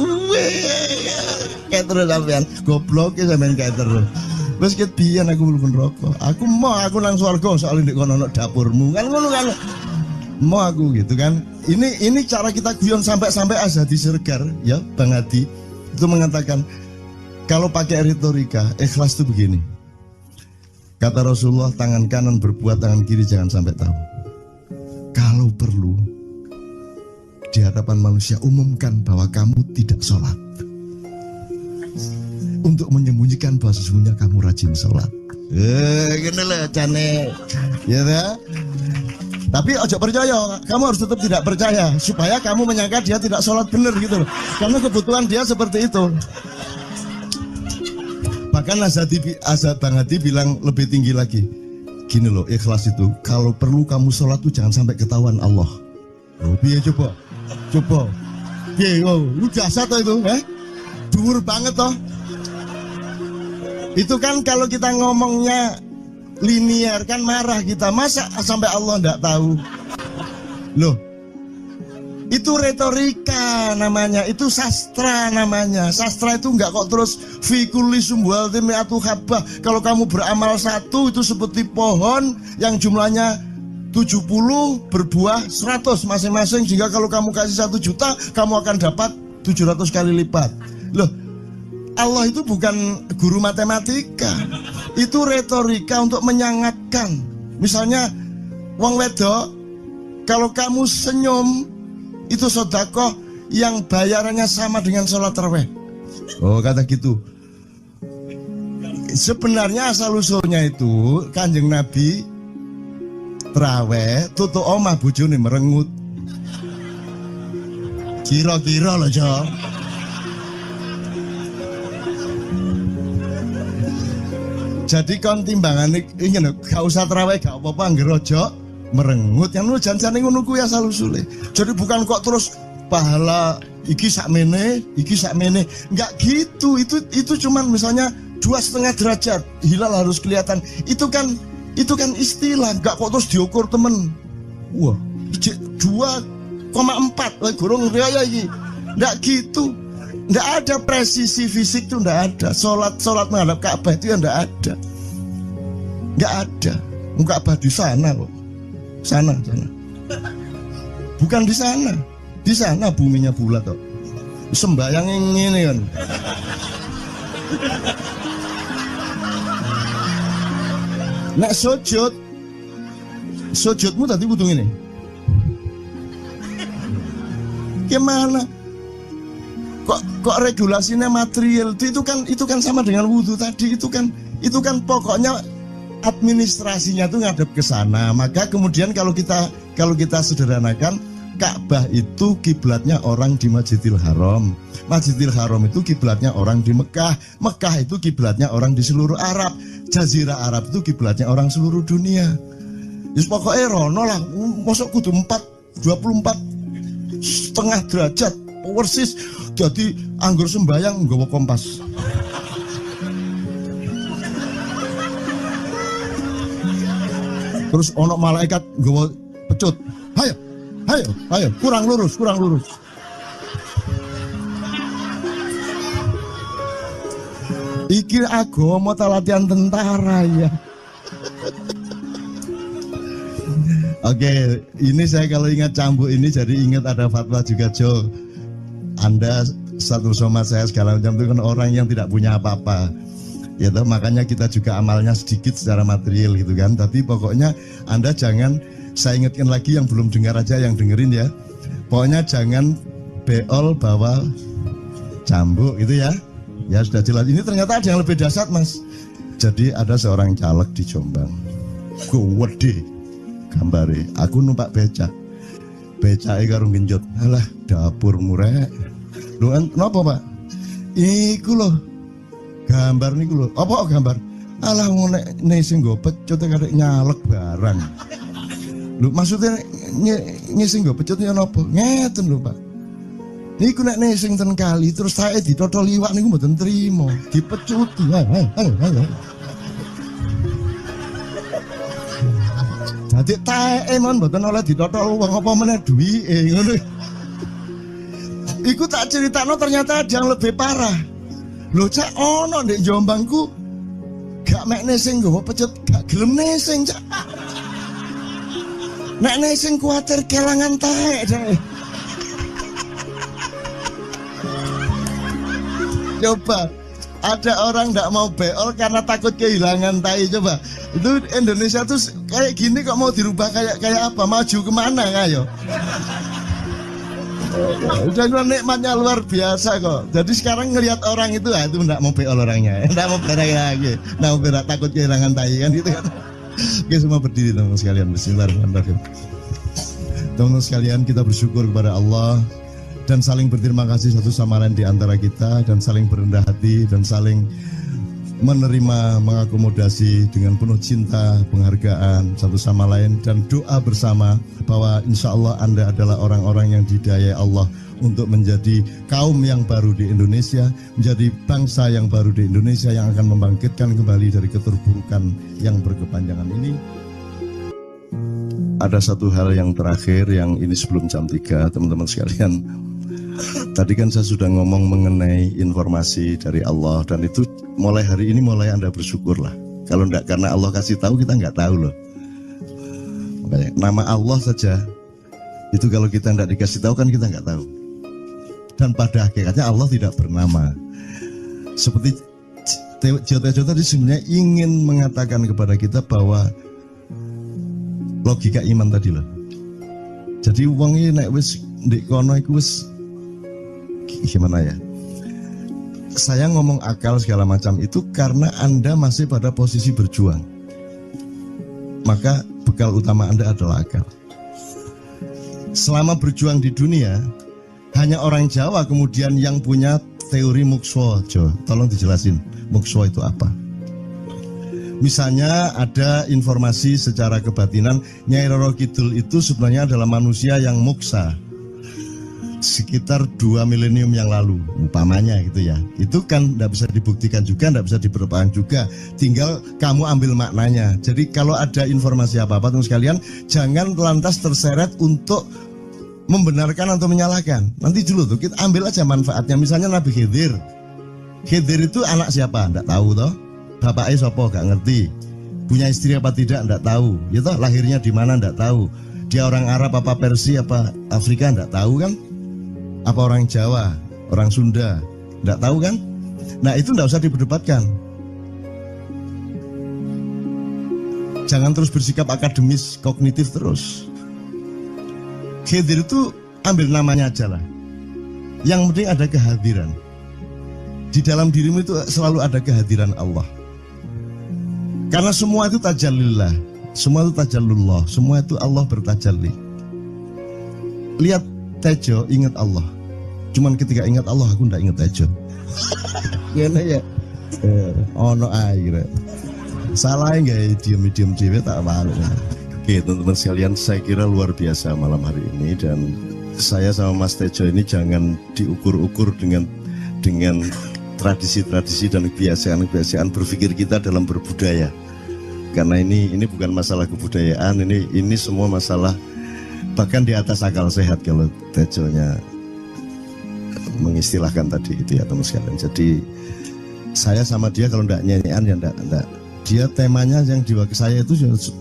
Speaker 4: kater sampean, goblok ya sampean kater. Wis ket biyen aku mlebu neraka. Aku nang swarga soalnya ndek kono dapurmu. Kan ngono kan. Mau aku gitu kan. Ini cara kita guyon sampai Azhadi Siregar ya, Bang Hadi itu mengatakan kalau pakai retorika ikhlas itu begini. Kata Rasulullah, tangan kanan berbuat, tangan kiri jangan sampai tahu. Kalau perlu di hadapan manusia umumkan bahwa kamu tidak sholat, untuk menyembunyikan bahwa sesungguhnya kamu rajin sholat. Gini lah cane, ya dah. Tapi ojo percaya, kamu harus tetap tidak percaya supaya kamu menyangka dia tidak sholat benar gitu loh. Karena kebutuhan dia seperti itu. Bahkan Bang Hadi bilang lebih tinggi lagi. Gini loh, ikhlas itu kalau perlu kamu sholat tuh jangan sampai ketahuan Allah. Oh, biar coba. Lu dasar toh itu, dhuwur banget toh. Itu kan kalau kita ngomongnya linear kan marah kita, masa sampai Allah enggak tahu. Loh, itu retorika namanya, itu sastra namanya. Sastra itu enggak kok terus fikuli sumbual timiatu habah. Kalau kamu beramal satu itu seperti pohon yang jumlahnya 70 berbuah 100 masing-masing, sehingga kalau kamu kasih 1 juta kamu akan dapat 700 kali lipat. Loh, Allah itu bukan guru matematika, itu retorika untuk menyangatkan. Misalnya wong wedok, kalau kamu senyum itu sedekah yang bayarannya sama dengan sholat tarawih. Oh, kata gitu. Sebenarnya asal usulnya itu Kanjeng Nabi tarawih tutuk omah bojone merengut. Kira-kira loh, Jo. Jadi kon timbangan ini gak usah tarawih gak apa-apa anggere aja merengut yang lu janjane ngono kuwi asal usule. Jadi bukan kok terus pahala iki sakmene, enggak gitu. Itu cuman misalnya 2,5 derajat hilal harus kelihatan. Itu kan istilah, enggak kok terus diukur temen. Wah, 2,4 gorong riaya iki. Enggak gitu. Enggak ada presisi fisik tuh, enggak ada. Salat menghadap Ka'bah itu ya enggak ada. Enggak ada. Ka'bah di sana kok. Sana. Bukan di sana. Di sana buminya bulat kok. Sembayang ngene kan. Nek sujudmu tadi butuh ini. Gimana? Kok regulasinya material itu kan sama dengan wudhu tadi, itu kan pokoknya administrasinya tuh ngadep ke sana. Maka kemudian kalau kita sederhanakan, Ka'bah itu kiblatnya orang di Masjidil Haram. Masjidil Haram itu kiblatnya orang di Mekah. Mekah itu kiblatnya orang di seluruh Arab. Jazirah Arab itu kiblatnya orang seluruh dunia. Just pokoknya rono lah, masuk kudu 24,5 derajat persis. Jadi anggur sembayang nggawa kompas. Terus ono malaikat nggawa pecut. Ayo, kurang lurus. Iki agama ta latihan tentara ya. Oke, ini saya kalau ingat cambuk ini jadi ingat ada fatwa juga, Jo. Anda satu sama saya segala macam itu kan orang yang tidak punya apa-apa. Ya toh, makanya kita juga amalnya sedikit secara material gitu kan. Tapi pokoknya Anda jangan, saya ingatkan lagi yang belum dengar aja yang dengerin ya. Pokoknya jangan beol bawa cambuk gitu ya. Ya sudah jelas. Ini ternyata ada yang lebih dahsyat, Mas. Jadi ada seorang caleg di Jombang. Gede gambare. Aku numpak becak. Becake karo genjot. Alah, dapur murek. Lho, napa, Pak? Iku lho. Gambar niku lho. Apa gambar? Alah ngene sing nggo pecut karek nyalek barang. Lho, maksudnya sing nggo pecut ya napa? Ngeten lho, Pak. Niku nek sing ten kali terus sae ditotol liwak niku mboten trimo, dipecuti. Ayo. Dadi tae mon mboten oleh ditotol wong apa meneh duwike ngono. Iku tak critakno ternyata ada yang lebih parah. Lho cak ono ndek Jombangku gak mek sing nggawa pecut gak gelem nesing cak. Nek nesing kuwatir kelangan tae cak. Coba ada orang nggak mau beol karena takut kehilangan tai. Coba itu Indonesia tuh kayak gini kok mau dirubah kayak apa? Maju kemana ayo? Udah nikmatnya luar biasa kok. Jadi sekarang ngelihat orang itu itu nggak mau beol orangnya, nggak mau berak lagi, nggak mau berak takut kehilangan tai kan gitu kan? Oke, semua berdiri teman-teman sekalian. Bismillahirrahmanirrahim. Teman-teman sekalian, kita bersyukur kepada Allah dan saling berterima kasih satu sama lain di antara kita, dan saling berendah hati dan saling menerima, mengakomodasi dengan penuh cinta, penghargaan satu sama lain, dan doa bersama bahwa insya Allah Anda adalah orang-orang yang didayai Allah untuk menjadi kaum yang baru di Indonesia, menjadi bangsa yang baru di Indonesia yang akan membangkitkan kembali dari keterpurukan yang berkepanjangan ini. Ada satu hal yang terakhir yang ini sebelum jam 3, teman-teman sekalian. Tadi kan saya sudah ngomong mengenai informasi dari Allah, dan itu mulai hari ini mulai Anda bersyukurlah. Kalau enggak karena Allah kasih tahu, kita enggak tahu loh. Makanya nama Allah saja itu kalau kita enggak dikasih tahu kan kita enggak tahu. Dan pada hakikatnya Allah tidak bernama. Seperti Tejo tadi sebenarnya ingin mengatakan kepada kita bahwa logika iman tadi loh. Jadi wong ini nek wis ndek kono iku wis gimana ya? Saya ngomong akal segala macam itu karena Anda masih pada posisi berjuang. Maka bekal utama Anda adalah akal. Selama berjuang di dunia, hanya orang Jawa kemudian yang punya teori mukswa. Jo, tolong dijelasin mukswa itu apa? Misalnya ada informasi secara kebatinan Nyai Roro Kidul itu sebenarnya adalah manusia yang muksa sekitar 2 milenium yang lalu, umpamanya gitu ya. Itu kan tidak bisa dibuktikan juga, tidak bisa diperpanjang juga. Tinggal kamu ambil maknanya. Jadi kalau ada informasi apa-apa teman sekalian, jangan lantas terseret untuk membenarkan atau menyalahkan. Nanti dulu tuh kita ambil aja manfaatnya. Misalnya Nabi Khidir. Khidir itu anak siapa? Tidak tahu toh. Bapaknya sopo gak ngerti. Punya istri apa tidak? Tidak tahu. Ya toh, lahirnya di mana? Tidak tahu. Dia orang Arab apa Persia apa Afrika? Tidak tahu kan? Apa orang Jawa, orang Sunda, tidak tahu kan? Nah itu tidak usah diperdebatkan. Jangan terus bersikap akademis, kognitif terus. Khidir itu ambil namanya aja lah. Yang penting ada kehadiran. Di dalam dirimu itu selalu ada kehadiran Allah. Karena semua itu tajallillah, semua itu tajallullah, semua itu Allah bertajalli. Lihat Tejo, ingat Allah. Cuman ketika ingat Allah, aku ndak ingat Tejo. Gimana ya? Ono air. Salah nggak diem cewek tak malu. Oke teman-teman sekalian, saya kira luar biasa malam hari ini, dan saya sama Mas Tejo ini jangan diukur-ukur dengan tradisi-tradisi dan kebiasaan-kebiasaan berpikir kita dalam berbudaya. Karena ini bukan masalah kebudayaan, ini semua masalah bahkan di atas akal sehat kalau Tejonya mengistilahkan tadi itu ya teman sekalian. Jadi saya sama dia kalau enggak nyanyian ya enggak. Dia temanya yang diwakili saya itu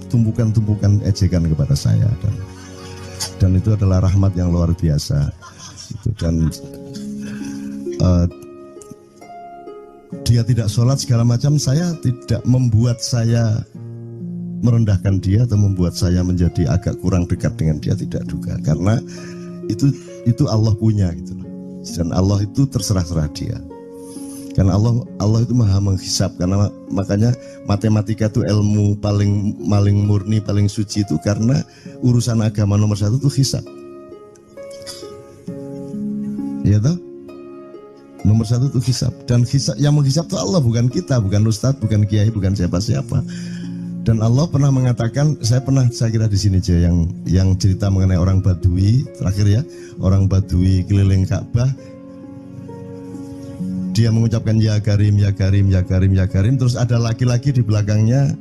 Speaker 4: tumpukan-tumpukan ejekan kepada saya, dan itu adalah rahmat yang luar biasa. Dan dia tidak sholat segala macam, saya tidak membuat saya merendahkan dia atau membuat saya menjadi agak kurang dekat dengan dia, tidak juga, karena itu Allah punya gitu loh. Dan Allah itu terserah-serah dia. Karena Allah itu maha menghisap, karena makanya matematika itu ilmu paling murni, paling suci itu karena urusan agama nomor 1 itu hisap. Ya toh? Nomor 1 itu hisap, dan hisap, yang menghisap itu Allah, bukan kita, bukan ustadz, bukan kiai, bukan siapa-siapa. Dan Allah pernah mengatakan, saya kira di sini aja yang cerita mengenai orang Badui terakhir ya, orang Badui keliling Ka'bah, dia mengucapkan ya Karim, ya Karim, ya Karim, ya Karim, terus ada laki-laki di belakangnya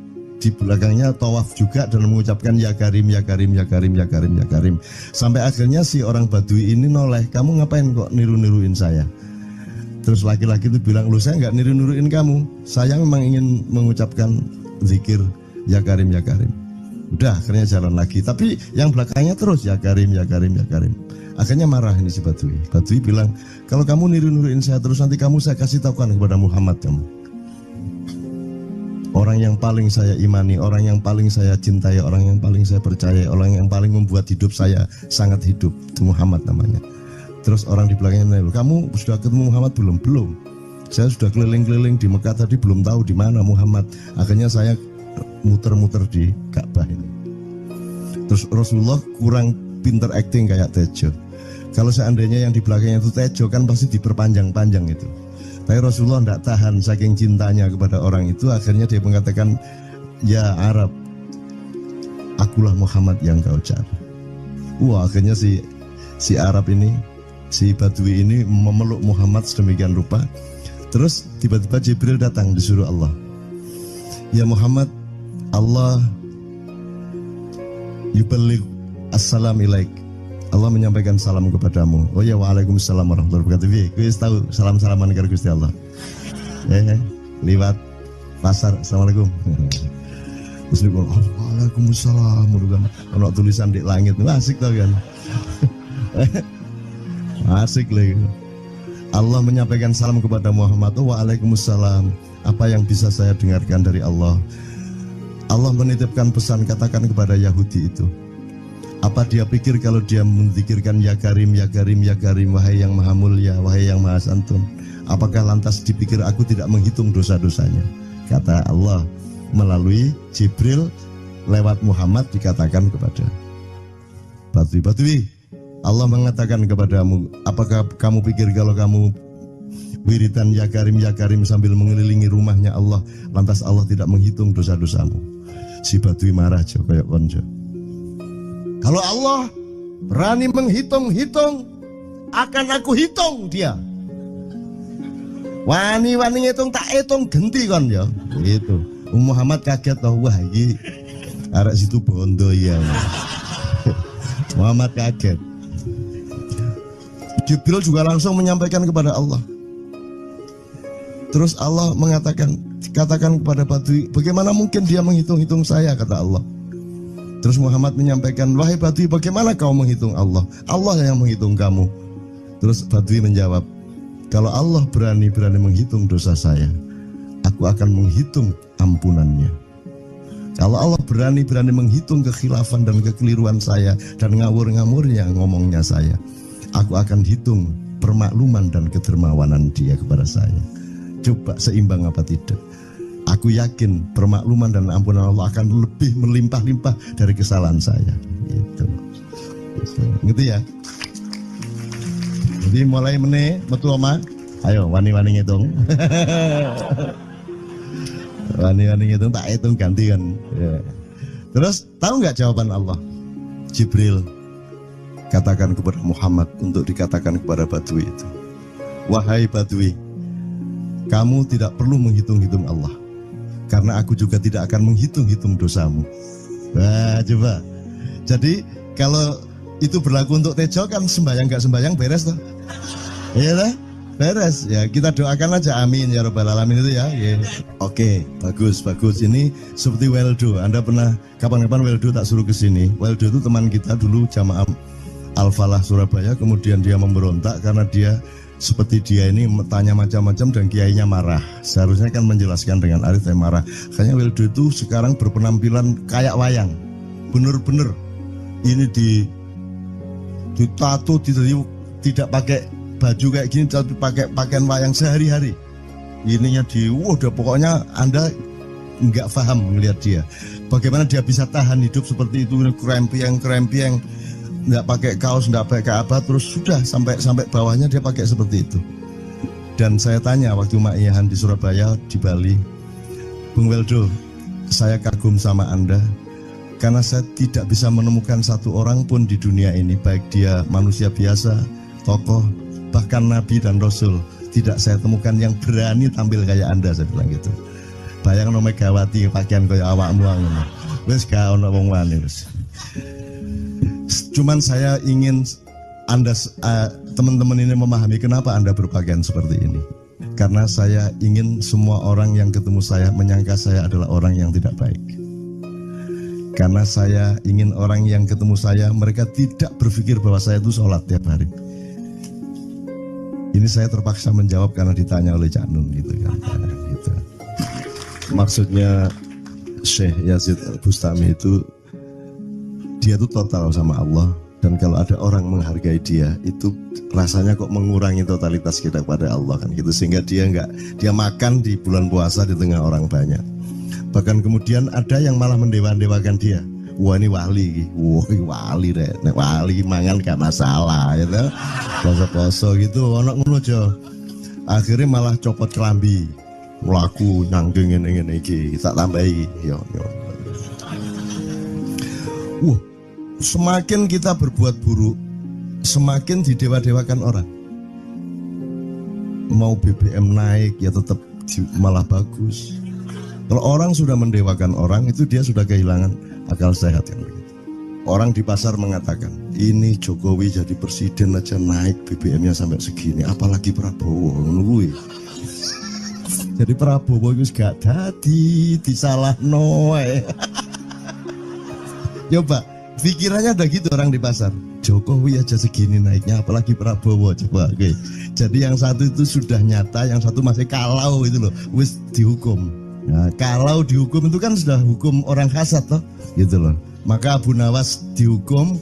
Speaker 4: tawaf juga dan mengucapkan ya Karim, ya Karim, ya Karim, ya Karim, ya Karim, sampai akhirnya si orang Badui ini noleh, kamu ngapain kok niru-niruin saya? Terus laki-laki itu bilang, loh saya nggak niru-niruin kamu, saya memang ingin mengucapkan zikir ya Karim, ya Karim. Udah akhirnya jalan lagi, tapi yang belakangnya terus ya Karim, ya Karim, ya Karim. Akhirnya marah ini si Badui. Badui bilang, kalau kamu niru-niruin saya terus, nanti saya kasih tahukan kepada Muhammad kamu. Orang yang paling saya imani, orang yang paling saya cintai, orang yang paling saya percaya, orang yang paling membuat hidup saya sangat hidup, itu Muhammad namanya. Terus orang di belakangnya nanya, kamu sudah ketemu Muhammad belum? Belum. Saya sudah keliling-keliling di Mekah tadi, belum tahu di mana Muhammad. Akhirnya saya muter-muter di Ka'bah ini. Terus Rasulullah kurang pinter acting kayak Tejo. Kalau seandainya yang di belakangnya itu Tejo kan pasti diperpanjang-panjang itu. Tapi Rasulullah tidak tahan saking cintanya kepada orang itu, akhirnya dia mengatakan, ya Arab, akulah Muhammad yang kau cari. Wah, akhirnya si Arab ini, si Badui ini memeluk Muhammad sedemikian rupa. Terus tiba-tiba Jibril datang disuruh Allah, ya Muhammad, Allah yuballigh assalam ilaik, Allah menyampaikan salam kepadamu. Oh ya, waalaikumsalam warahmatullahi wabarakatuh. Gue tahu salam-salaman karo Gusti Allah. Lewat pasar, assalamualaikum. Terus dia bilang, waalaikumsalam. Ono tulisan di langit, asik tau kan? Asik lagi. Allah menyampaikan salam kepada Muhammad. Oh, waalaikumsalam. Apa yang bisa saya dengarkan dari Allah? Allah menitipkan pesan, katakan kepada Yahudi itu. Apa dia pikir kalau dia menzikirkan ya Karim, ya Karim, ya Karim, wahai yang maha mulia, wahai yang maha santun, apakah lantas dipikir aku tidak menghitung dosa-dosanya? Kata Allah melalui Jibril lewat Muhammad dikatakan kepada Badui, Allah mengatakan kepadamu, apakah kamu pikir kalau kamu wiridan ya Karim sambil mengelilingi rumahnya Allah, lantas Allah tidak menghitung dosa-dosamu? Si Badui marah jo kayak konjo. Kalau Allah berani menghitung-hitung, akan aku hitung dia. Wani-wani hitung tak hitung genti kon ya. Gitu. Muhammad kaget toh, wah iki arek situ bondo ya. Muhammad kaget. Jibril juga langsung menyampaikan kepada Allah. Terus Allah mengatakan, katakan kepada Badui, bagaimana mungkin dia menghitung-hitung saya, kata Allah. Terus Muhammad menyampaikan, wahai Badui, bagaimana kau menghitung Allah? Allah yang menghitung kamu. Terus Badui menjawab, kalau Allah berani menghitung dosa saya, aku akan menghitung ampunannya. Kalau Allah berani menghitung kekhilafan dan kekeliruan saya dan ngawur-ngawurnya ngomongnya saya, aku akan hitung permakluman dan kedermawanan dia kepada saya. Coba seimbang apa tidak? Aku yakin permakluman dan ampunan Allah akan lebih melimpah-limpah dari kesalahan saya. Gitu. Ngerti ya? Jadi mulai metu oma, ayo wani-wani ngitung. Wani-wani ngitung tak hitung ganti kan. Ya. Terus tahu nggak jawaban Allah? Jibril katakan kepada Muhammad untuk dikatakan kepada Badui itu. Wahai Badui, kamu tidak perlu menghitung-hitung Allah. Karena aku juga tidak akan menghitung-hitung dosamu. Wah, coba. Jadi kalau itu berlaku untuk Tejo kan sembahyang gak sembahyang beres toh? Iya lah, beres. Ya kita doakan aja amin ya robbal alamin itu ya. Yeah. Oke, bagus. Ini seperti Weldo. Anda pernah kapan-kapan Weldo tak suruh ke sini. Weldo itu teman kita dulu jamaah Al-Falah Surabaya, kemudian dia memberontak karena dia seperti dia ini tanya macam-macam dan kiainya marah. Seharusnya kan menjelaskan dengan arif yang marah. Kayaknya Weldo itu sekarang berpenampilan kayak wayang. Bener-bener ini ditato, tidak pakai baju kayak gini, tapi pakai pakaian wayang sehari-hari. Ininya udah pokoknya Anda nggak paham melihat dia. Bagaimana dia bisa tahan hidup seperti itu, krempieng, nggak pakai kaos, nggak pakai apa, terus sudah sampai bawahnya dia pakai seperti itu. Dan saya tanya waktu Ma'iyahan di Surabaya, di Bali, Bung Weldo, saya kagum sama Anda karena saya tidak bisa menemukan satu orang pun di dunia ini, baik dia manusia biasa, tokoh, bahkan Nabi dan Rasul, tidak saya temukan yang berani tampil kayak Anda, saya bilang gitu. Bayang no Megawati pakaian kayak awakmu ngono. Wis gak ono wong wani wis. Cuman saya ingin Anda teman-teman ini memahami kenapa Anda berpakaian seperti ini. Karena saya ingin semua orang yang ketemu saya menyangka saya adalah orang yang tidak baik. Karena saya ingin orang yang ketemu saya, mereka tidak berpikir bahwa saya itu sholat tiap hari. Ini saya terpaksa menjawab karena ditanya oleh Cak Nun gitu kan. Gitu. Maksudnya Syekh Yazid Bustami itu, dia itu total sama Allah, dan kalau ada orang menghargai dia itu rasanya kok mengurangi totalitas kita kepada Allah kan gitu, sehingga dia makan di bulan puasa di tengah orang banyak. Bahkan kemudian ada yang malah mendewa-dewakan dia. Wah ini wali, wali deh, nek wali mangan gak masalah gitu, poso-poso gitu, ono ngono aja. Akhirnya malah copot kelambi, melaku nanggung ngene iki, tak tambahi. Yo. Wah, semakin kita berbuat buruk, semakin didewa-dewakan orang. Mau BBM naik ya tetap malah bagus. Kalau orang sudah mendewakan orang, itu dia sudah kehilangan akal sehat kan begitu. Orang di pasar mengatakan, ini Jokowi jadi presiden aja naik BBM-nya sampai segini, apalagi Prabowo nungguin. Jadi Prabowo itu gak dadi disalah noe. Coba pikirannya ada gitu orang di pasar. Jokowi aja segini naiknya, apalagi Prabowo, coba. Oke. Jadi yang satu itu sudah nyata, yang satu masih kalau itu loh, wis dihukum. Nah, kalau dihukum itu kan sudah hukum orang hasad toh, gitu loh. Maka Abu Nawas dihukum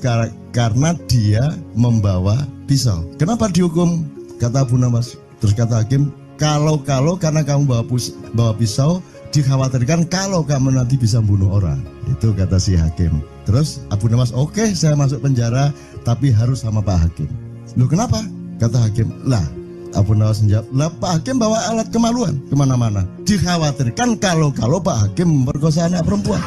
Speaker 4: karena dia membawa pisau. Kenapa dihukum? Kata Abu Nawas. Terus kata hakim, kalau karena kamu bawa pisau, dikhawatirkan kalau kamu nanti bisa bunuh orang. Itu kata si hakim. Terus Abu Nawas, oke, saya masuk penjara, tapi harus sama Pak Hakim. Loh kenapa? Kata hakim, lah Abu Nawas menjawab, lah Pak Hakim bawa alat kemaluan kemana-mana. Dikhawatirkan kalau Pak Hakim memperkosa anak perempuan.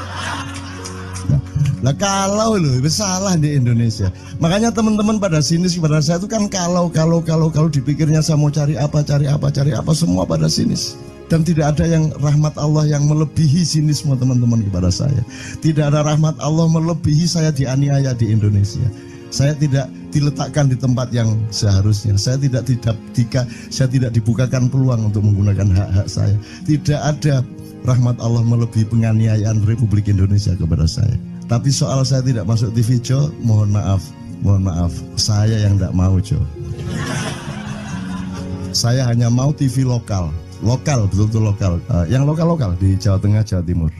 Speaker 4: Nah kalau loh, salah di Indonesia. Makanya teman-teman pada sinis kepada saya itu kan kalau dipikirnya saya mau cari apa, semua pada sinis. Dan tidak ada yang rahmat Allah yang melebihi sinisme teman-teman kepada saya. Tidak ada rahmat Allah melebihi saya dianiaya di Indonesia. Saya tidak diletakkan di tempat yang seharusnya. Saya tidak dibukakan peluang untuk menggunakan hak-hak saya. Tidak ada rahmat Allah melebihi penganiayaan Republik Indonesia kepada saya. Tapi soal saya tidak masuk TV, Jo, mohon maaf, saya yang tidak mau, Jo. Saya hanya mau TV lokal, betul-betul lokal, yang lokal di Jawa Tengah, Jawa Timur.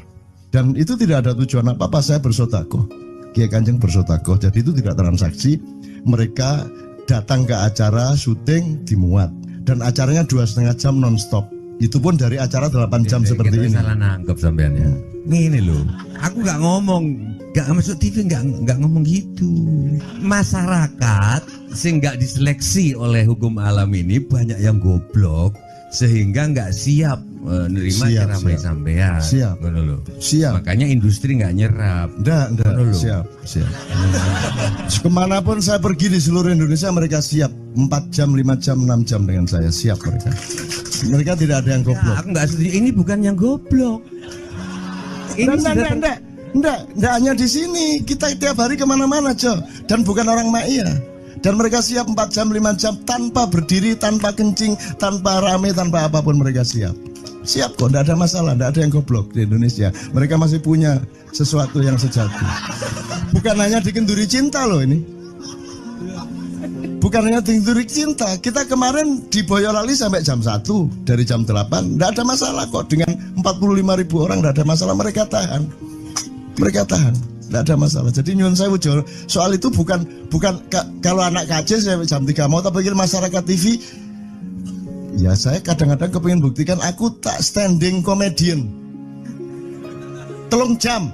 Speaker 4: Dan itu tidak ada tujuan apa-apa, saya bersodakoh, Kiai Kanjeng bersodakoh, jadi itu tidak transaksi. Mereka datang ke acara syuting dimuat, dan acaranya 2,5 jam non-stop. Itu pun dari acara 8 jam seperti ini.
Speaker 5: Salah nangkep sampean ya. Ngene loh, aku nggak masuk TV nggak ngomong gitu. Masyarakat sing nggak diseleksi oleh hukum alam ini banyak yang goblok sehingga nggak siap nerima ceramah sampean.
Speaker 4: Siap. Makanya
Speaker 5: industri nggak nyerap.
Speaker 4: Nggak. Siap. Kemanapun saya pergi di seluruh Indonesia mereka siap 4 jam, 5 jam, 6 jam dengan saya, siap mereka. Mereka tidak ada yang goblok.
Speaker 5: Aku nggak setuju. Ini bukan yang goblok.
Speaker 4: Enggak hanya di sini, kita tiap hari kemana-mana, Jo. Dan bukan orang Ma'iyah. Dan mereka siap 4 jam, 5 jam tanpa berdiri, tanpa kencing, tanpa rame, tanpa apapun mereka siap. Siap kok, enggak ada masalah, enggak ada yang goblok di Indonesia. Mereka masih punya sesuatu yang sejati. Bukan hanya dikenduri cinta loh ini. Bukan hanya dikenduri cinta. Kita kemarin di Boyolali sampai jam 1, dari jam 8. Enggak ada masalah kok, dengan 45.000 orang enggak ada masalah, mereka tahan. Tidak ada masalah. Jadi nyuwun sewu, soal itu bukan kalau anak KJ saya jam 3 mau tapi masyarakat TV. Ya saya kadang-kadang kepingin buktikan aku tak standing comedian. 3 jam.